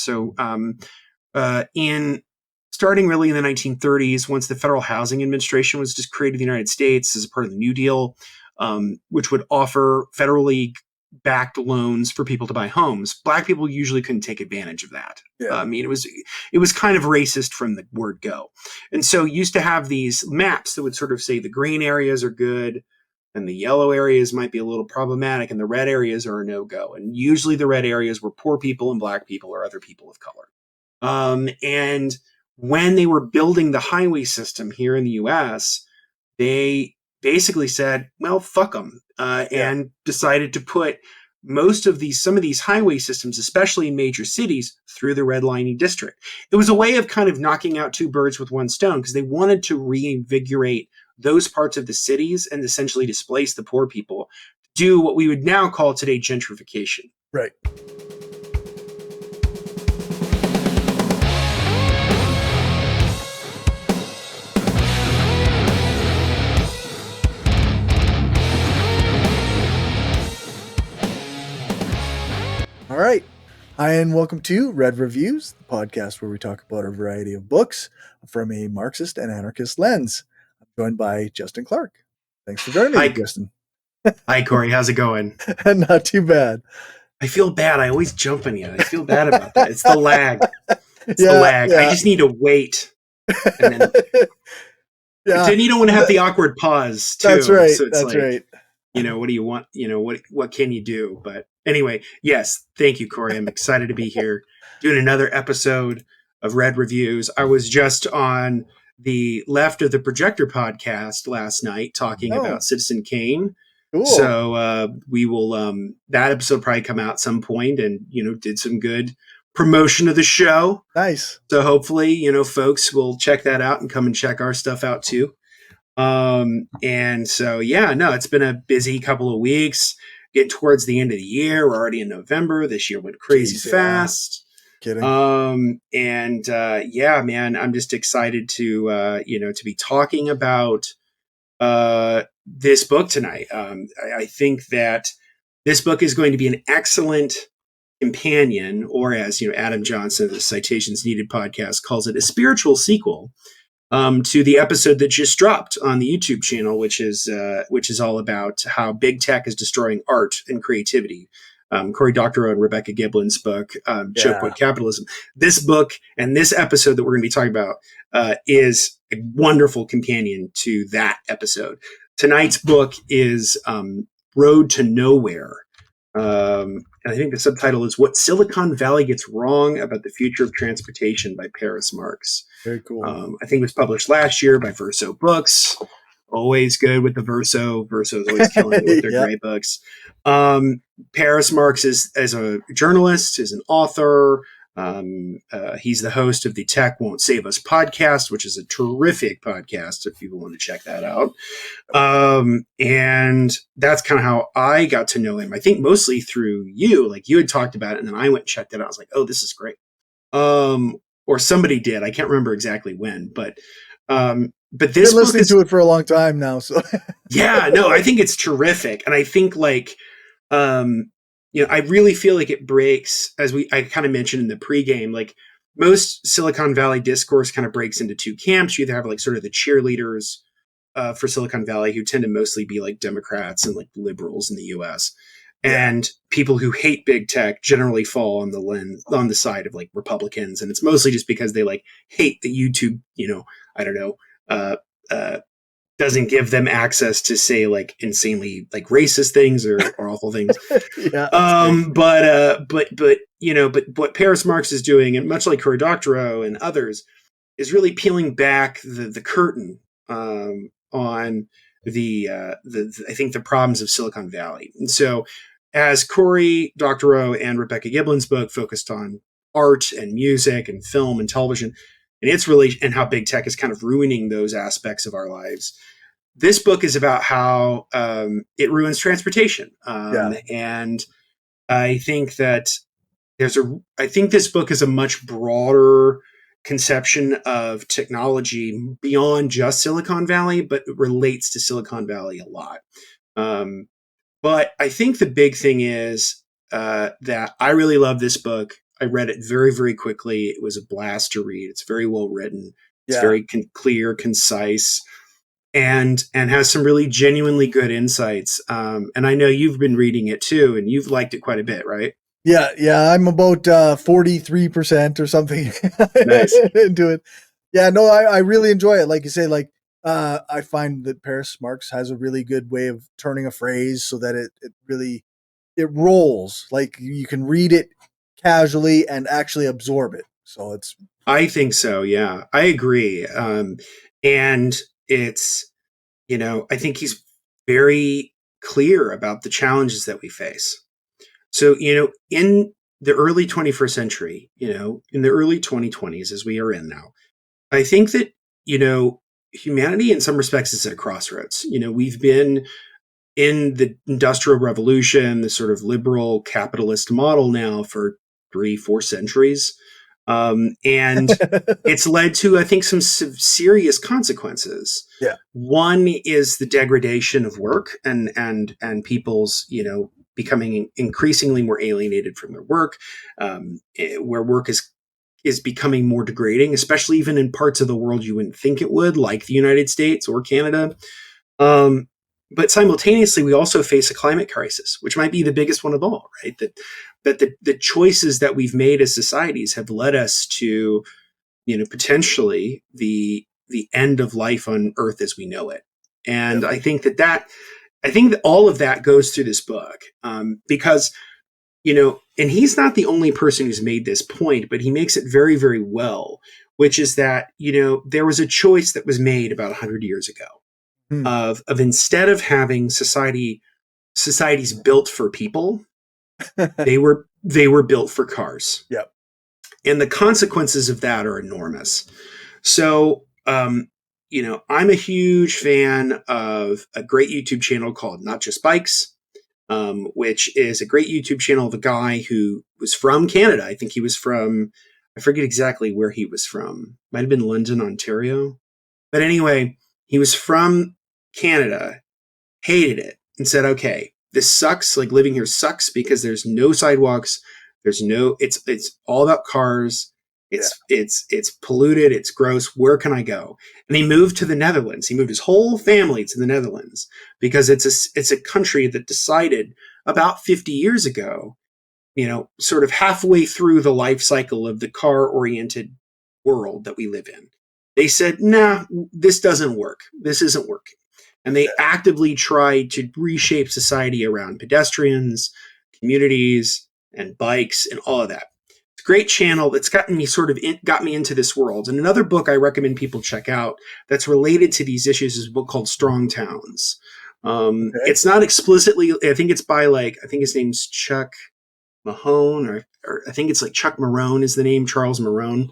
So in starting really in the 1930s, once the Federal Housing Administration was just created in the United States as a part of the New Deal, which would offer federally backed loans for people to buy homes. Black people usually couldn't take advantage of that. Yeah. I mean, it was kind of racist from the word go. And so you used to have these maps that would sort of say the green areas are good and the yellow areas might be a little problematic and the red areas are a no-go. And usually the red areas were poor people and Black people or other people of color. And when they were building the highway system here in the US, they basically said, well, fuck them, and decided to put some of these highway systems, especially in major cities, through the redlining district. It was a way of kind of knocking out two birds with one stone because they wanted to reinvigorate those parts of the cities and essentially displace the poor people, do what we would now call today gentrification. Right. All right. Hi, and welcome to Red Reviews, the podcast where we talk about a variety of books from a Marxist and anarchist lens. I'm joined by Justin Clark. Thanks for joining me, Justin. Hi, Corey. How's it going? Not too bad. I feel bad. I always jump on you. I feel bad about that. It's the lag. It's the lag. I just need to wait. And then, then you don't want to have the awkward pause, too. That's right. So it's right. You know, what do you want? You know, what can you do? But anyway, yes, thank you, Corey. I'm excited to be here doing another episode of Red Reviews. I was just on the Left of the Projector podcast last night talking about Citizen Kane. Cool. So we will that episode will probably come out at some point and, did some good promotion of the show. Nice. So hopefully, folks will check that out and come and check our stuff out too. And so, it's been a busy couple of weeks. Getting towards the end of the year. We're already in November. This year went crazy fast. Kidding. Man, I'm just excited to be talking about this book tonight. I think that this book is going to be an excellent companion, or as Adam Johnson of the Citations Needed podcast calls it, a spiritual sequel to the episode that just dropped on the YouTube channel, which is all about how big tech is destroying art and creativity. Cory Doctorow and Rebecca Giblin's book, Choke Point Capitalism. This book and this episode that we're going to be talking about is a wonderful companion to that episode. Tonight's book is Road to Nowhere. And I think the subtitle is What Silicon Valley Gets Wrong About the Future of Transportation by Paris Marx. Very cool. I think it was published last year by Verso Books. Always good with the Verso. Verso's always killing it with their great books. Paris Marx is as a journalist, is an author. He's the host of the Tech Won't Save Us podcast, which is a terrific podcast if people want to check that out. And that's kind of how I got to know him. I think mostly through you, like you had talked about it, and then I went and checked it out. I was like, oh, this is great. Or somebody did. I can't remember exactly when, but this I've been listening to it for a long time now. So I think it's terrific. And I think I really feel like it breaks, as I kind of mentioned in the pregame, like most Silicon Valley discourse kind of breaks into two camps. You either have like sort of the cheerleaders for Silicon Valley who tend to mostly be like Democrats and like liberals in the US. And people who hate big tech generally fall on the side of like Republicans. And it's mostly just because they like hate that YouTube, doesn't give them access to say like insanely like racist things or awful things. But what Paris Marx is doing, and much like Cory Doctorow and others, is really peeling back the curtain on the I think the problems of Silicon Valley. And so as Cory Doctorow and Rebecca Giblin's book focused on art and music and film and television, and how big tech is kind of ruining those aspects of our lives. This book is about how it ruins transportation. And I think that I think this book is a much broader conception of technology beyond just Silicon Valley, but it relates to Silicon Valley a lot. But I think the big thing is that I really love this book. I read it very, very quickly. It was a blast to read. It's very well written. It's Yeah. very clear, concise, and has some really genuinely good insights. And I know you've been reading it too, and you've liked it quite a bit, right? Yeah, yeah, I'm about 43% or something Nice. into it. Yeah, no, I really enjoy it. Like you say, like I find that Paris Marx has a really good way of turning a phrase so that it really it rolls. Like you can read it casually and actually absorb it. So it's I think so. Yeah, I agree. And it's, I think he's very clear about the challenges that we face. So, in the early 21st century, in the early 2020s, as we are in now, I think that, humanity in some respects is at a crossroads. We've been in the industrial revolution, the sort of liberal capitalist model now for 3, 4 centuries. And it's led to, I think, some serious consequences. yeah, One is the degradation of work and people's, becoming increasingly more alienated from their work, where work is becoming more degrading, especially even in parts of the world you wouldn't think it would, like the United States or Canada. Um, but simultaneously, we also face a climate crisis, which might be the biggest one of all, right? That the choices that we've made as societies have led us to, potentially the end of life on Earth as we know it. yeah, And I think that all of that goes through this book, because and he's not the only person who's made this point, but he makes it very, very well, which is that there was a choice that was made about 100 years ago hmm. of instead of having societies built for people, they were built for cars, yeah, and the consequences of that are enormous. So, I'm a huge fan of a great YouTube channel called Not Just Bikes, which is a great YouTube channel of a guy who was from Canada. I think he was from, I forget exactly where he was from. Might have been London, Ontario. But anyway, he was from Canada, hated it, and said, okay, this sucks. Like living here sucks because there's no sidewalks. It's all about cars. yeah, It's polluted. It's gross. Where can I go? And he moved to the Netherlands. He moved his whole family to the Netherlands because it's a country that decided about 50 years ago, sort of halfway through the life cycle of the car oriented world that we live in. They said, nah, this doesn't work. This isn't working. And they actively tried to reshape society around pedestrians, communities, and bikes, and all of that. It's a great channel that's gotten me got me into this world. And another book I recommend people check out that's related to these issues is a book called Strong Towns. okay, It's not explicitly, I think it's by I think his name's Chuck Mahone, or I think it's like Chuck Marone is the name, Charles Marone.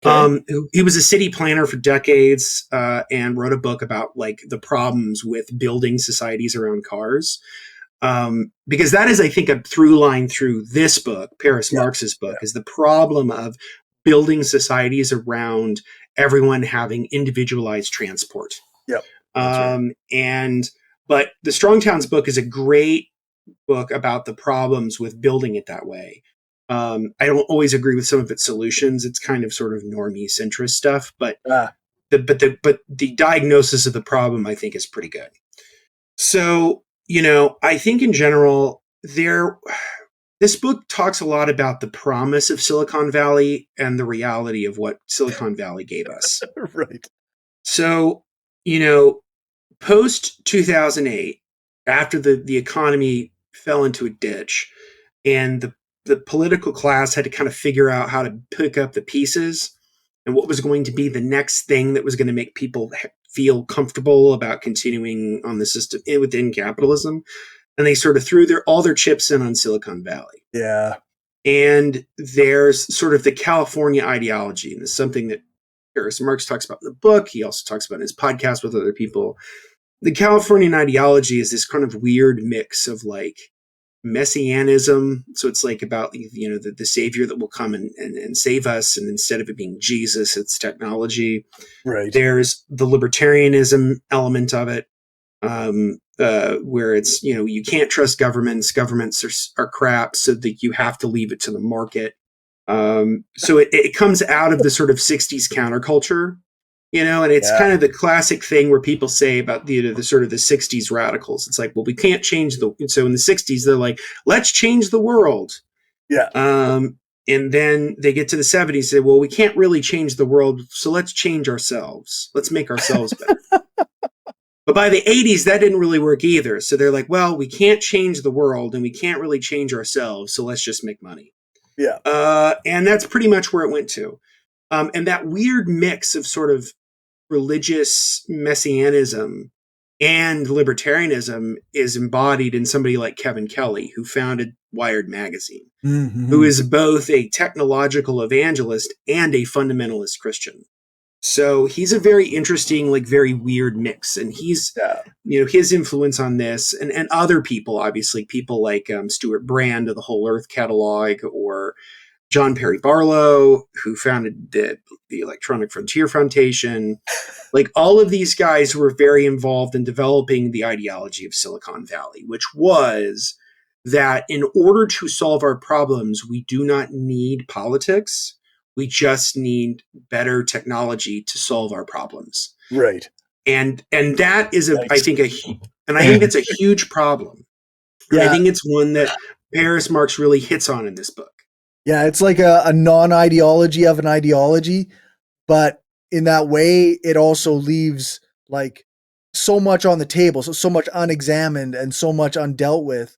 okay, He was a city planner for decades, and wrote a book about like the problems with building societies around cars. Because that is, I think, a through line through this book, Paris yeah, Marx's yeah, book, is the problem of building societies around everyone having individualized transport. yeah, that's right. And but the Strong Towns book is a great book about the problems with building it that way. I don't always agree with some of its solutions. It's kind of sort of normie centrist stuff, but Ah, the diagnosis of the problem I think is pretty good. So, I think in general this book talks a lot about the promise of Silicon Valley and the reality of what Silicon Valley gave us. right. So, you know, post 2008, after the economy fell into a ditch and the political class had to kind of figure out how to pick up the pieces and what was going to be the next thing that was going to make people feel comfortable about continuing on the system within capitalism. And they sort of threw all their chips in on Silicon Valley. Yeah, And there's sort of the California ideology, and it's something that Paris Marx talks about in the book. He also talks about in his podcast with other people. The Californian ideology is this kind of weird mix of like messianism. So it's like about, the savior that will come and save us. And instead of it being Jesus, it's technology. right. There's the libertarianism element of it, where it's, you can't trust governments. Governments are crap, so that you have to leave it to the market. So it comes out of the sort of 60s counterculture, and it's Yeah. kind of the classic thing where people say about the sort of the 60s radicals. It's like, well, we can't change so in the 60s, they're like, let's change the world. Yeah. And then they get to the 70s and say, well, we can't really change the world, so let's change ourselves. Let's make ourselves better. But by the 80s, that didn't really work either. So they're like, well, we can't change the world and we can't really change ourselves, so let's just make money. Yeah. And that's pretty much where it went to. And that weird mix of sort of religious messianism and libertarianism is embodied in somebody like Kevin Kelly, who founded Wired Magazine, who is both a technological evangelist and a fundamentalist Christian. So he's a very interesting, like very weird mix. And he's, his influence on this and other people, obviously people like Stuart Brand of the Whole Earth Catalog, or John Perry Barlow, who founded the Electronic Frontier Foundation. Like all of these guys were very involved in developing the ideology of Silicon Valley, which was that in order to solve our problems, we do not need politics. We just need better technology to solve our problems. Right. And that is I think it's a huge problem. Yeah. And I think it's one that Paris Marx really hits on in this book. Yeah, it's like a non-ideology of an ideology, but in that way, it also leaves like so much on the table, so much unexamined and so much undealt with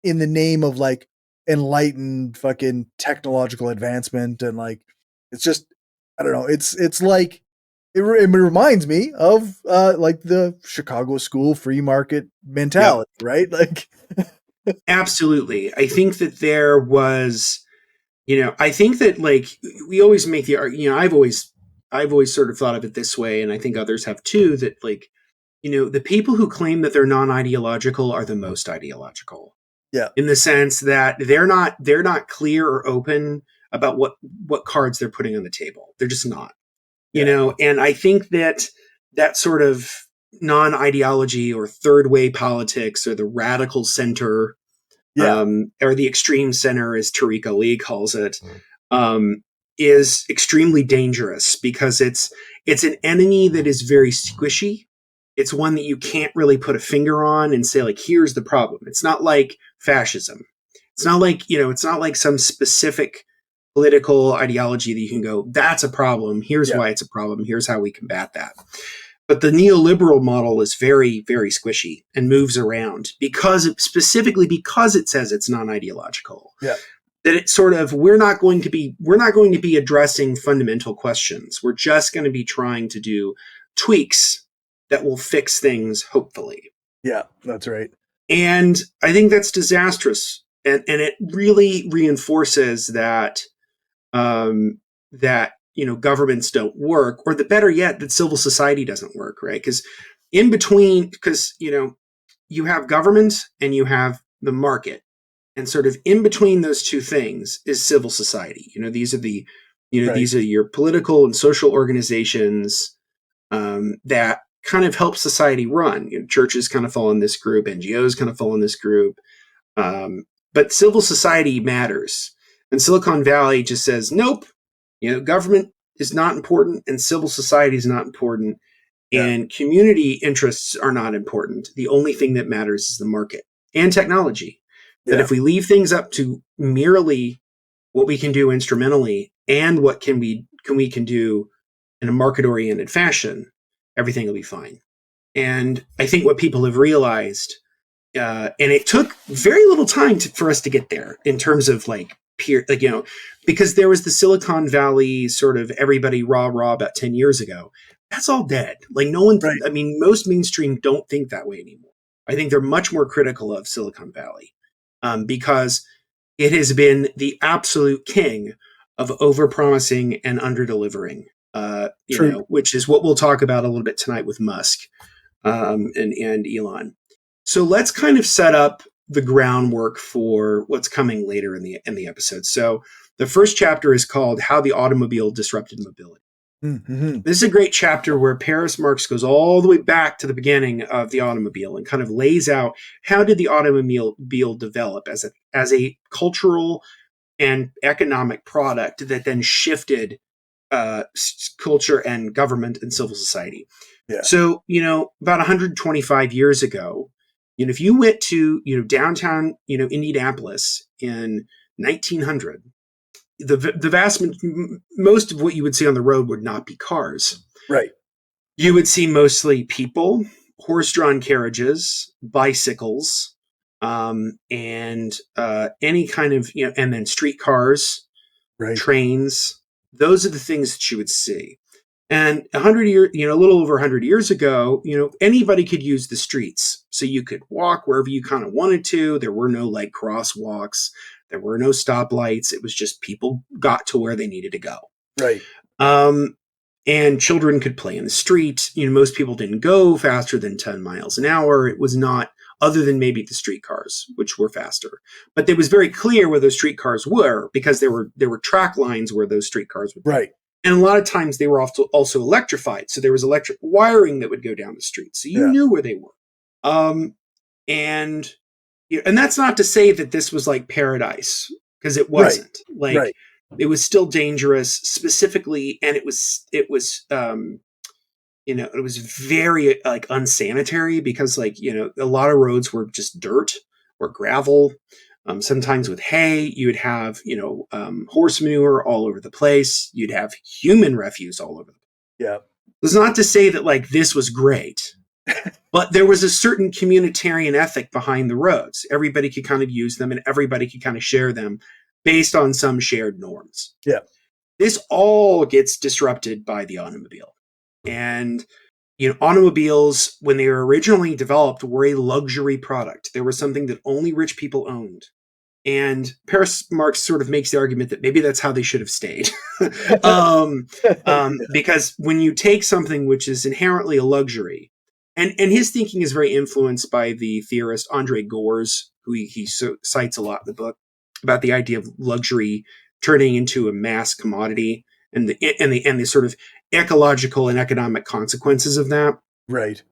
in the name of like enlightened fucking technological advancement. And like, it's just, I don't know. It's like, it reminds me of like the Chicago school free market mentality, right? Like, absolutely. I think that there was, I think that like we always make the argument, I've always sort of thought of it this way, and I think others have too, that like, the people who claim that they're non-ideological are the most ideological. Yeah. In the sense that they're not clear or open about what cards they're putting on the table. They're just not. And I think that sort of non-ideology or third way politics or the radical center, or the extreme center, as Tariq Ali calls it, is extremely dangerous because it's an enemy that is very squishy. It's one that you can't really put a finger on and say, like, here's the problem. It's not like fascism. It's not like, it's not like some specific political ideology that you can go, that's a problem. Here's why it's a problem. Here's how we combat that. But the neoliberal model is very, very squishy and moves around specifically because it says it's non-ideological. Yeah. That it's sort of, we're not going to be addressing fundamental questions. We're just going to be trying to do tweaks that will fix things, hopefully. Yeah, that's right. And I think that's disastrous. And it really reinforces that, governments don't work, or the better yet, that civil society doesn't work, right? Because you have government and you have the market, and sort of in between those two things is civil society. These are your political and social organizations that kind of help society run. Churches kind of fall in this group, NGOs kind of fall in this group, but civil society matters. And Silicon Valley just says, nope, government is not important and civil society is not important, and community interests are not important. The only thing that matters is the market and technology. That if we leave things up to merely what we can do instrumentally and what we can do in a market-oriented fashion, everything will be fine. And I think what people have realized, and it took very little time for us to get there in terms of like peer, because there was the Silicon Valley sort of everybody rah about 10 years ago. That's all dead. Like no one, most mainstream don't think that way anymore. I think they're much more critical of Silicon Valley because it has been the absolute king of overpromising and underdelivering, which is what we'll talk about a little bit tonight with Musk and Elon. So let's kind of set up the groundwork for what's coming later in the episode. So the first chapter is called How the Automobile Disrupted Mobility. Mm-hmm. This is a great chapter where Paris Marx goes all the way back to the beginning of the automobile and kind of lays out how did the automobile develop as a cultural and economic product that then shifted culture and government and civil society. Yeah. So, about 125 years ago, if you went to, downtown, Indianapolis in 1900, most of what you would see on the road would not be cars. Right. You would see mostly people, horse-drawn carriages, bicycles, and any kind of, and then streetcars, Right. trains. Those are the things that you would see. And 100 years, a little over 100 years ago, anybody could use the streets. So you could walk wherever you kind of wanted to. There were no like crosswalks. There were no stoplights. It was just people got to where they needed to go. Right. And children could play in the street. Most people didn't go faster than 10 miles an hour. It was not, other than maybe the streetcars, which were faster. But it was very clear where those streetcars were because there were track lines where those streetcars would be. Right. And a lot of times they were also electrified. So there was electric wiring that would go down the street. So you knew where they were. And that's not to say that this was like paradise, because it wasn't. It was still dangerous specifically. And it was very like unsanitary because a lot of roads were just dirt or gravel. Sometimes with hay, you would have, horse manure all over the place. You'd have human refuse all over the place. Yeah. It's not to say that this was great, but there was a certain communitarian ethic behind the roads. Everybody could kind of use them and everybody could kind of share them based on some shared norms. Yeah. This all gets disrupted by the automobile. And automobiles, when they were originally developed, were a luxury product. They were something that only rich people owned. And Paris Marx sort of makes the argument that maybe that's how they should have stayed. Because when you take something which is inherently a luxury, and his thinking is very influenced by the theorist Andre Gores, who he cites a lot in the book, about the idea of luxury turning into a mass commodity and the sort of ecological and economic consequences of that. Right.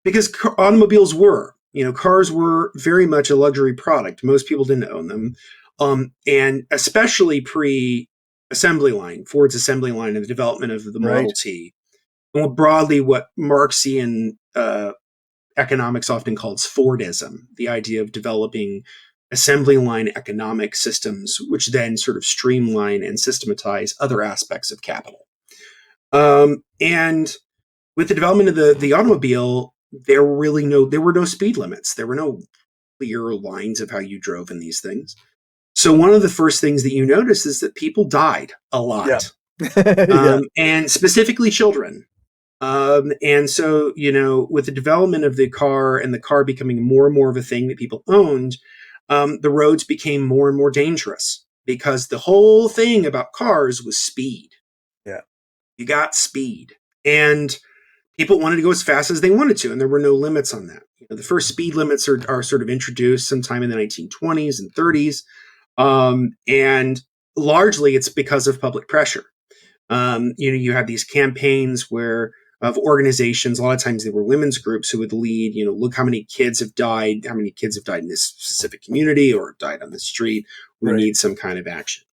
Because automobiles were, cars were very much a luxury product. Most people didn't own them. And especially pre-assembly line, Ford's assembly line and the development of the Model T. And more broadly, what Marxian economics often calls Fordism, the idea of developing assembly line economic systems, which then sort of streamline and systematize other aspects of capital. And with the development of the automobile, there were no speed limits. There were no clear lines of how you drove in these things. So one of the first things that you notice is that people died a lot, and specifically children. And so, with the development of the car and the car becoming more and more of a thing that people owned, the roads became more and more dangerous because the whole thing about cars was speed. Yeah. You got speed. And people wanted to go as fast as they wanted to, and there were no limits on that. The first speed limits are sort of introduced sometime in the 1920s and 30s. And largely it's because of public pressure. You had these campaigns of organizations, a lot of times they were women's groups who would lead, look how many kids have died in this specific community or died on the street. We need some kind of action.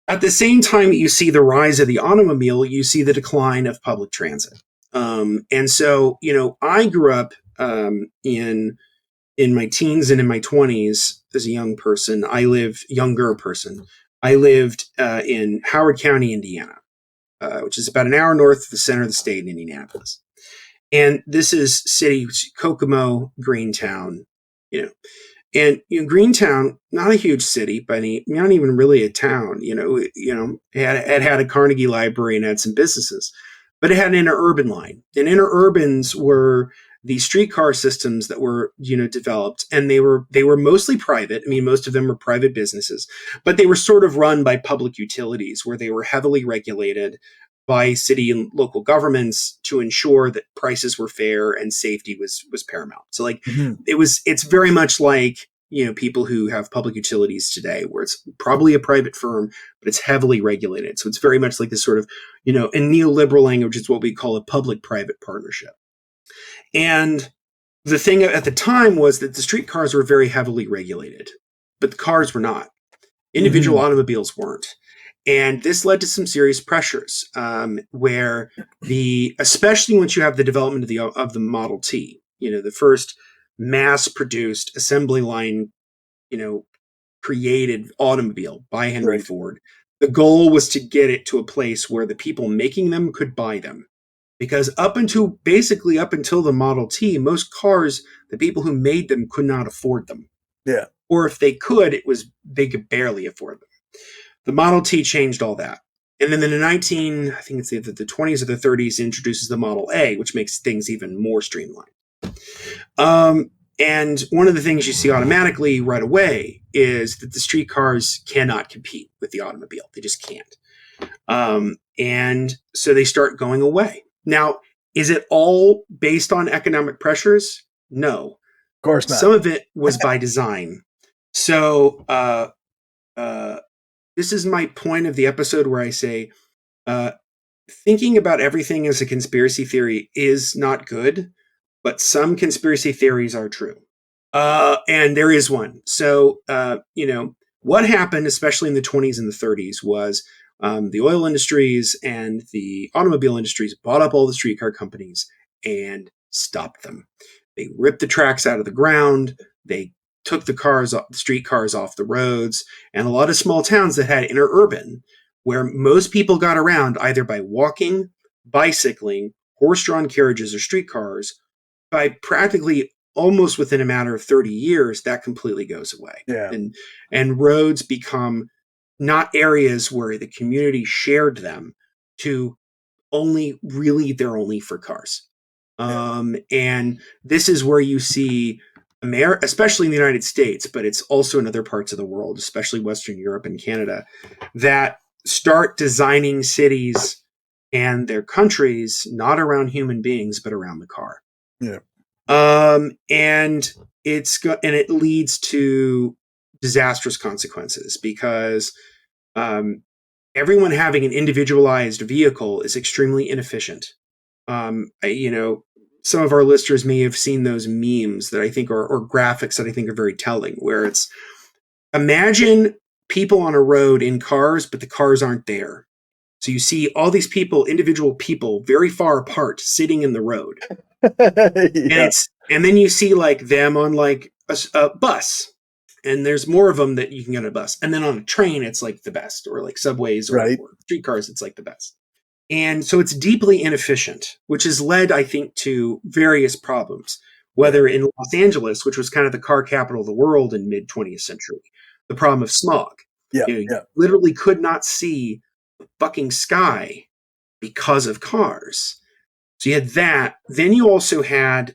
At the same time that you see the rise of the automobile, you see the decline of public transit. And so, I grew up in my teens and in my 20s as a younger person. I lived in Howard County, Indiana, which is about an hour north of the center of the state in Indianapolis. And this is Kokomo, Greentown, And Greentown, not a huge city, but not even really a town. It had a Carnegie Library and had some businesses, but it had an interurban line. And interurbans were the streetcar systems that were developed, and they were mostly private. I mean, most of them were private businesses, but they were sort of run by public utilities, where they were heavily regulated by city and local governments to ensure that prices were fair and safety was paramount. So it's very much like, people who have public utilities today, where it's probably a private firm, but it's heavily regulated. So it's very much like this sort of, in neoliberal language, it's what we call a public-private partnership. And the thing at the time was that the streetcars were very heavily regulated, but the cars were not. Individual automobiles weren't. And this led to some serious pressures, where especially once you have the development of the Model T, the first mass-produced assembly line, created automobile by Henry Ford. The goal was to get it to a place where the people making them could buy them. Because up until the Model T, most cars, the people who made them could not afford them. Yeah. Or if they could, they could barely afford them. The Model T changed all that. And then in the I think it's either the 20s or the 30s, introduces the Model A, which makes things even more streamlined. And one of the things you see automatically right away is that the streetcars cannot compete with the automobile. They just can't. And so they start going away. Now, is it all based on economic pressures? No. Of course not. Some of it was by design. So this is my point of the episode where I say thinking about everything as a conspiracy theory is not good, but some conspiracy theories are true. And there is one. So, what happened, especially in the 20s and the 30s, was the oil industries and the automobile industries bought up all the streetcar companies and stopped them. They ripped the tracks out of the ground. They took the streetcars off the roads, and a lot of small towns that had interurban, where most people got around either by walking, bicycling, horse-drawn carriages, or streetcars, by practically almost within a matter of 30 years, that completely goes away. Yeah. And roads become not areas where the community shared them to they're only for cars. And this is where you see especially in the United States, but it's also in other parts of the world, especially Western Europe and Canada, that start designing cities and their countries not around human beings, but around the car. Yeah. And it leads to disastrous consequences because everyone having an individualized vehicle is extremely inefficient. Some of our listeners may have seen those memes that I think or graphics that I think are very telling, where it's imagine people on a road in cars, but the cars aren't there. So you see all these individual people very far apart sitting in the road. Yeah. And then you see like them on like a bus, and there's more of them that you can get on a bus. And then on a train, it's like the best, or like subways or streetcars, it's like the best. And so it's deeply inefficient, which has led, I think, to various problems, whether in Los Angeles, which was kind of the car capital of the world in mid 20th century, the problem of smog. You literally could not see the fucking sky because of cars. So you had that. Then you also had,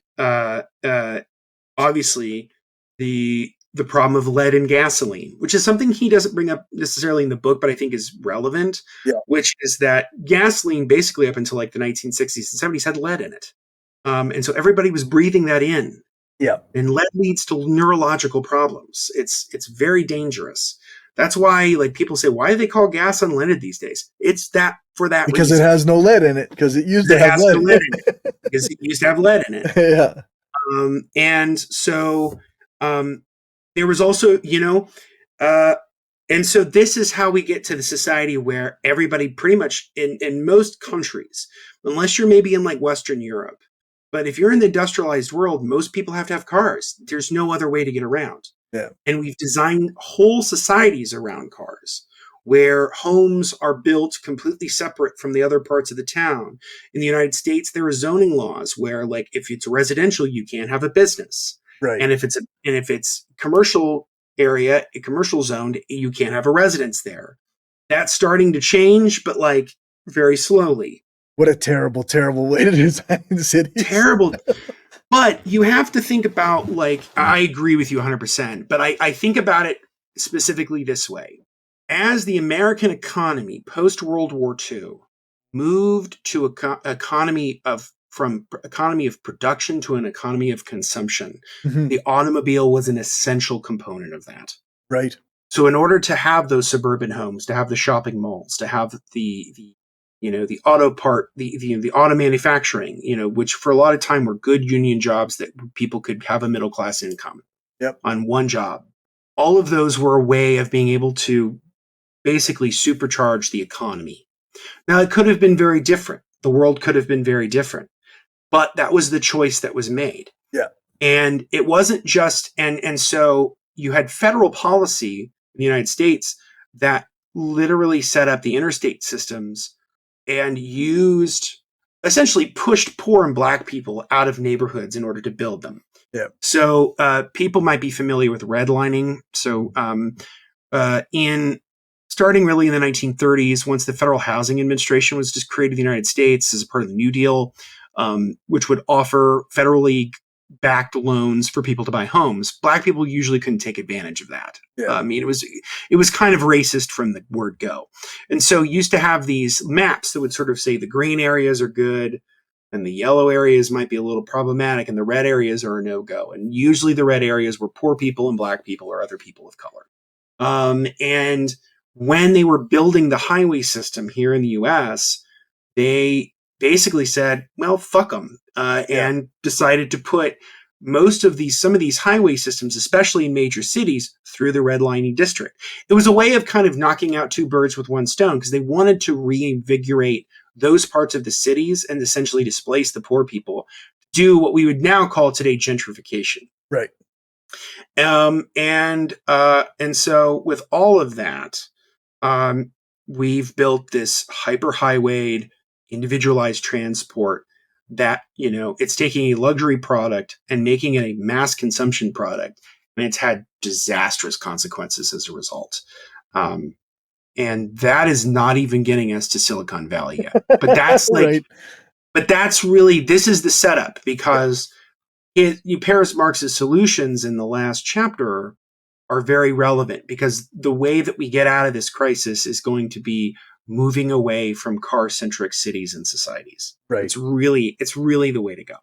obviously, the problem of lead in gasoline, which is something he doesn't bring up necessarily in the book, but I think is relevant, which is that gasoline basically up until like the 1960s and 70s had lead in it. And so everybody was breathing that in. Yeah. And lead leads to neurological problems. It's very dangerous. That's why like people say, why do they call gas unleaded these days? It's for that because reason. It has no lead in it, because it used to have lead. No lead in it, because it used to have lead in it. Yeah. And so there was also, and so this is how we get to the society where everybody pretty much in most countries, unless you're maybe in like Western Europe, but if you're in the industrialized world, most people have to have cars. There's no other way to get around. Yeah. And we've designed whole societies around cars, where homes are built completely separate from the other parts of the town. In the United States, there are zoning laws where, like, if it's residential, you can't have a business. Right. And if it's commercial area, a commercial zoned, you can't have a residence there. That's starting to change, but like very slowly. What a terrible, terrible way to design the city. Terrible. But you have to think about, like, I agree with you 100%, but I think about it specifically this way. As the American economy post-World War II moved to from economy of production to an economy of consumption, the automobile was an essential component of that. Right. So in order to have those suburban homes, to have the shopping malls, to have the auto manufacturing, which for a lot of time were good union jobs that people could have a middle class income on one job. all of those were a way of being able to basically supercharge the economy. Now, it could have been very different. The world could have been very different, but that was the choice that was made. Yeah. And it wasn't just, and so you had federal policy in the United States that literally set up the interstate systems and essentially pushed poor and black people out of neighborhoods in order to build them. Yeah. So people might be familiar with redlining. So in starting really in the 1930s, once the Federal Housing Administration was just created in the United States as a part of the New Deal, which would offer federally backed loans for people to buy homes. Black people usually couldn't take advantage of that. Yeah. I mean, it was kind of racist from the word go. And so used to have these maps that would sort of say the green areas are good and the yellow areas might be a little problematic and the red areas are a no-go. And usually the red areas were poor people and black people or other people of color. And when they were building the highway system here in the US, they basically said, well, fuck them, and decided to put some of these highway systems, especially in major cities, through the redlining district. It was a way of kind of knocking out two birds with one stone because they wanted to reinvigorate those parts of the cities and essentially displace the poor people, do what we would now call today gentrification. Right. And so with all of that, we've built this hyper-highwayed, individualized transport that, it's taking a luxury product and making it a mass consumption product. And it's had disastrous consequences as a result. And that is not even getting us to Silicon Valley yet. But that's right. But that's really, this is the setup because Paris Marx's solutions in the last chapter are very relevant because the way that we get out of this crisis is going to be moving away from car-centric cities and societies. Right. It's really the way to go.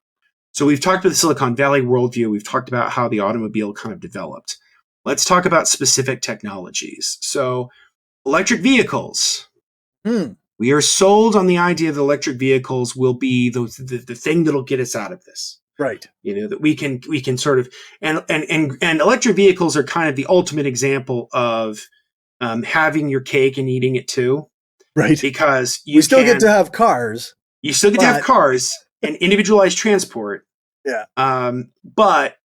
So we've talked about the Silicon Valley worldview. We've talked about how the automobile kind of developed. Let's talk about specific technologies. So electric vehicles. We are sold on the idea that electric vehicles will be the thing that'll get us out of this. Right. That we can sort of, and electric vehicles are kind of the ultimate example of having your cake and eating it too. Right. Because we still get to have cars. You still get to have cars and individualized transport. Yeah. But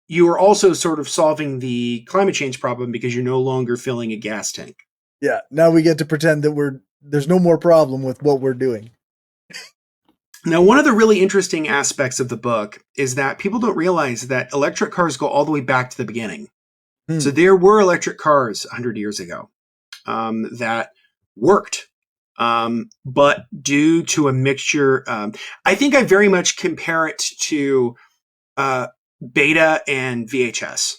you are also sort of solving the climate change problem because you're no longer filling a gas tank. Yeah. Now we get to pretend that there's no more problem with what we're doing. Now, one of the really interesting aspects of the book is that people don't realize that electric cars go all the way back to the beginning. So there were electric cars 100 years ago that worked. But due to a mixture, I think I very much compare it to Beta and VHS.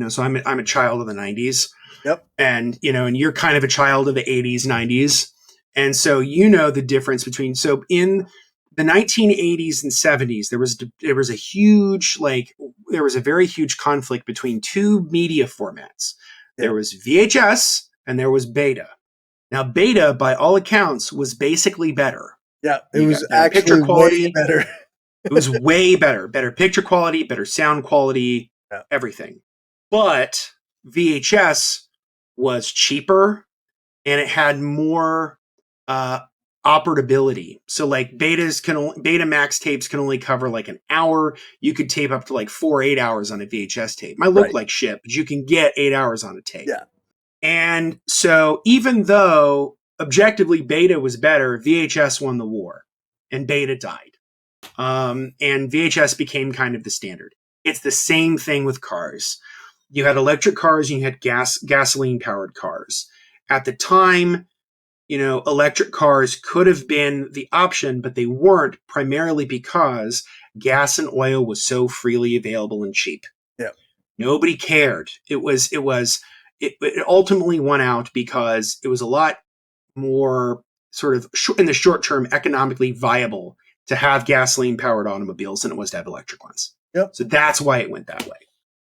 So I'm a child of the 90s. Yep. And, and you're kind of a child of the 80s, 90s. And so the difference between, so in the 1980s and 70s, there was a very huge conflict between two media formats. Yeah. There was VHS and there was Beta. Now, Beta, by all accounts, was basically better. Yeah, it was actually way better. It was way better. Better picture quality, better sound quality, everything. But VHS was cheaper and it had more operability. So like Beta Max tapes can only cover like an hour. You could tape up to like 8 hours on a VHS tape. Might look like shit, but you can get 8 hours on a tape. Yeah. And so even though objectively Beta was better, VHS won the war and Beta died. And VHS became kind of the standard. It's the same thing with cars. You had electric cars and you had gasoline powered cars. At the time, electric cars could have been the option, but they weren't, primarily because gas and oil was so freely available and cheap. Yeah. Nobody cared. It ultimately won out because it was a lot more sort of in the short term economically viable to have gasoline powered automobiles than it was to have electric ones. Yep. So that's why it went that way.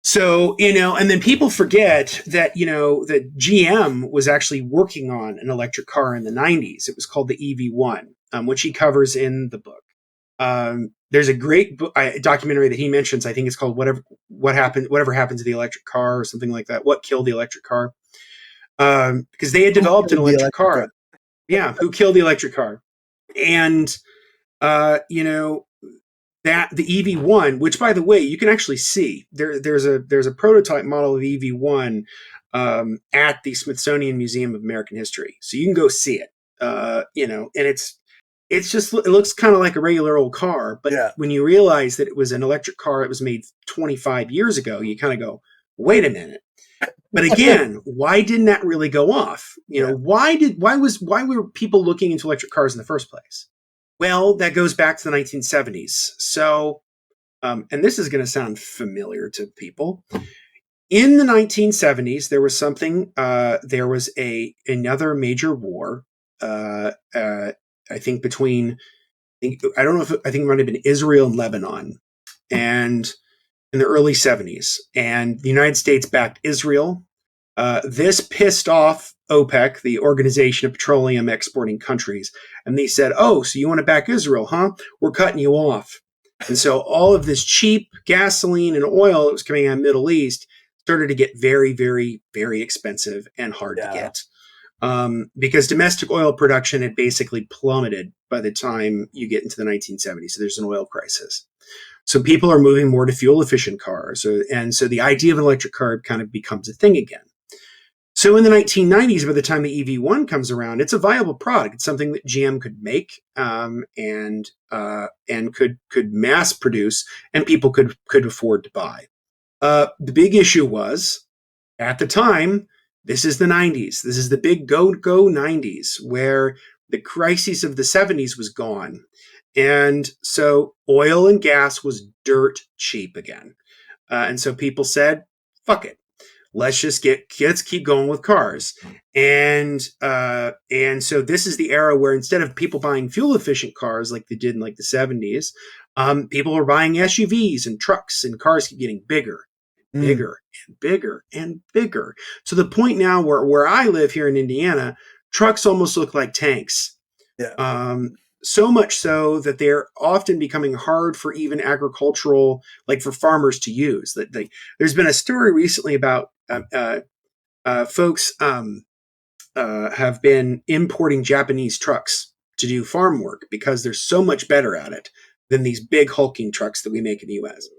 So, and then people forget that, that GM was actually working on an electric car in the 90s. It was called the EV1, which he covers in the book. There's a great documentary that he mentions. I think it's called Whatever Happened to the Electric Car or something like that. What Killed the Electric Car? Because they had Who developed an killed the electric electric car? car. Yeah, who killed the electric car? And you know, that the EV1, which by the way, you can actually see there's a prototype model of EV1 at the Smithsonian Museum of American History, so you can go see it. And it looks kind of like a regular old car, but Yeah. when you realize that it was an electric car, it was made 25 years ago, you kind of go, wait a minute. But again, why didn't that really go off? Why were people looking into electric cars in the first place? Well, that goes back to the 1970s. So, and this is going to sound familiar to people. In the 1970s, there was something. There was another major war. I think between. I don't know if I think it might have been Israel and Lebanon, and in the early 70s, and the United States backed Israel. This pissed off OPEC, the Organization of Petroleum Exporting Countries, and they said, "Oh, so you want to back Israel, huh? We're cutting you off." And so all of this cheap gasoline and oil that was coming out of the Middle East started to get very, very, very expensive and hard to get. Because domestic oil production had basically plummeted by the time you get into the 1970s. So there's an oil crisis. So people are moving more to fuel efficient cars. And so the idea of an electric car kind of becomes a thing again. So in the 1990s, by the time the EV1 comes around, it's a viable product. It's something that GM could make and could mass produce, and people could afford to buy. The big issue was, at the time, this is the 90s. This is the big go 90s, where the crisis of the 70s was gone. And so oil and gas was dirt cheap again. And so people said, fuck it. Let's keep going with cars. And so this is the era where instead of people buying fuel efficient cars like they did in like the 70s, people are buying SUVs and trucks, and cars keep getting bigger, bigger and bigger and bigger. To the point now where I live here in Indiana, trucks almost look like tanks. Yeah. So much so that they're often becoming hard for even agricultural, like for farmers to use. There's been a story recently about folks have been importing Japanese trucks to do farm work because they're so much better at it than these big hulking trucks that we make in the US.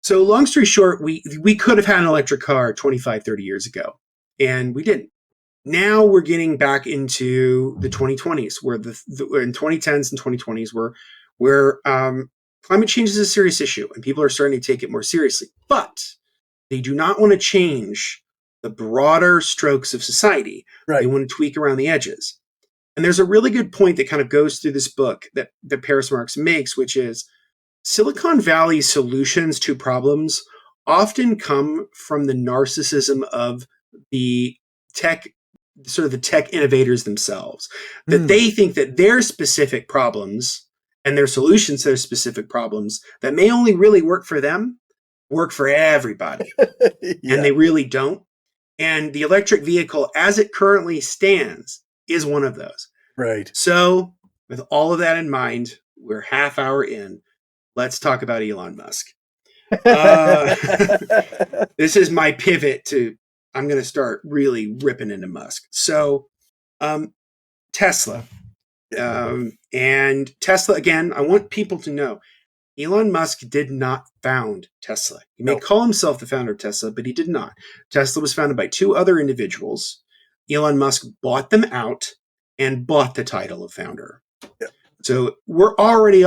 So long story short, we could have had an electric car 25, 30 years ago, and we didn't. Now we're getting back into the 2020s, where in 2010s and 2020s, where climate change is a serious issue, and people are starting to take it more seriously. But they do not want to change the broader strokes of society. Right. They want to tweak around the edges. And there's a really good point that kind of goes through this book that Paris Marx makes, which is Silicon Valley's solutions to problems often come from the narcissism of the tech innovators themselves, that they think that their specific problems and their solutions to their specific problems that may only really work for them work for everybody. Yeah. And they really don't. And the electric vehicle as it currently stands is one of those. Right. So with all of that in mind, we're half hour in. Let's talk about Elon Musk. This is my pivot to, I'm going to start really ripping into Musk. So, Tesla. And Tesla, again, I want people to know, Elon Musk did not found Tesla. He may call himself the founder of Tesla, but he did not. Tesla was founded by two other individuals. Elon Musk bought them out and bought the title of founder. Yeah. So we're already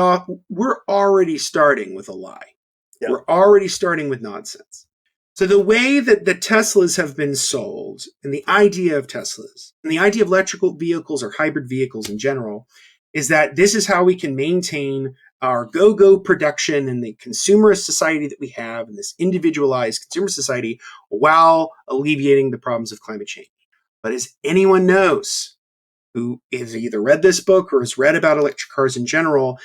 starting with a lie. Yeah. We're already starting with nonsense. So the way that the Teslas have been sold, and the idea of Teslas, and the idea of electrical vehicles or hybrid vehicles in general, is that this is how we can maintain our go-go production in the consumerist society that we have, in this individualized consumer society, while alleviating the problems of climate change. But as anyone knows who has either read this book or has read about electric cars in general,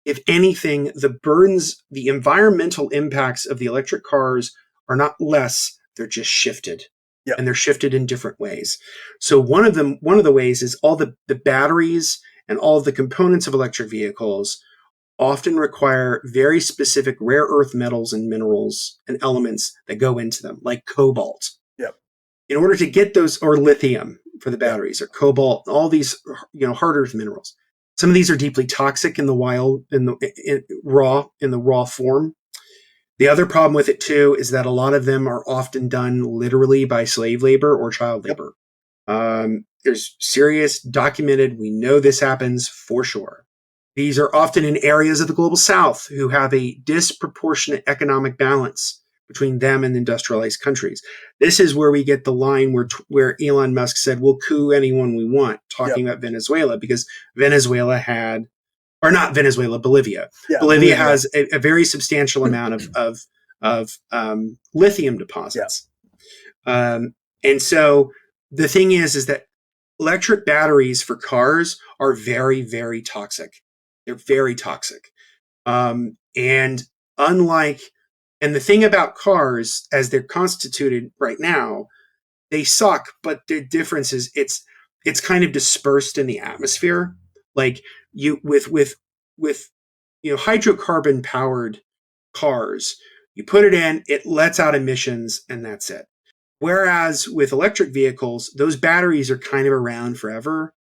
if anything, the environmental impacts of the electric cars are not less, they're just shifted. Yep. And they're shifted in different ways. So one of the ways is all the batteries and all of the components of electric vehicles often require very specific rare earth metals and minerals and elements that go into them, like cobalt. Yep. In order to get those, or lithium for the Yep. batteries, or cobalt, all these, hard earth minerals. Some of these are deeply toxic in the wild, in the raw form. The other problem with it too is that a lot of them are often done literally by slave labor or child labor. There's serious documented, we know this happens for sure. These are often in areas of the global south who have a disproportionate economic balance between them and industrialized countries. This is where we get the line where Elon Musk said, we'll coup anyone we want, talking about Venezuela, because Venezuela had, or not Venezuela, Bolivia. Yeah, Bolivia has a very substantial amount of lithium deposits. And so the thing is that electric batteries for cars are very, very toxic. They're very toxic. And the thing about cars as they're constituted right now, they suck, but the difference is it's kind of dispersed in the atmosphere. Like with hydrocarbon powered cars, you put it in, it lets out emissions, and that's it. Whereas with electric vehicles, those batteries are kind of around forever,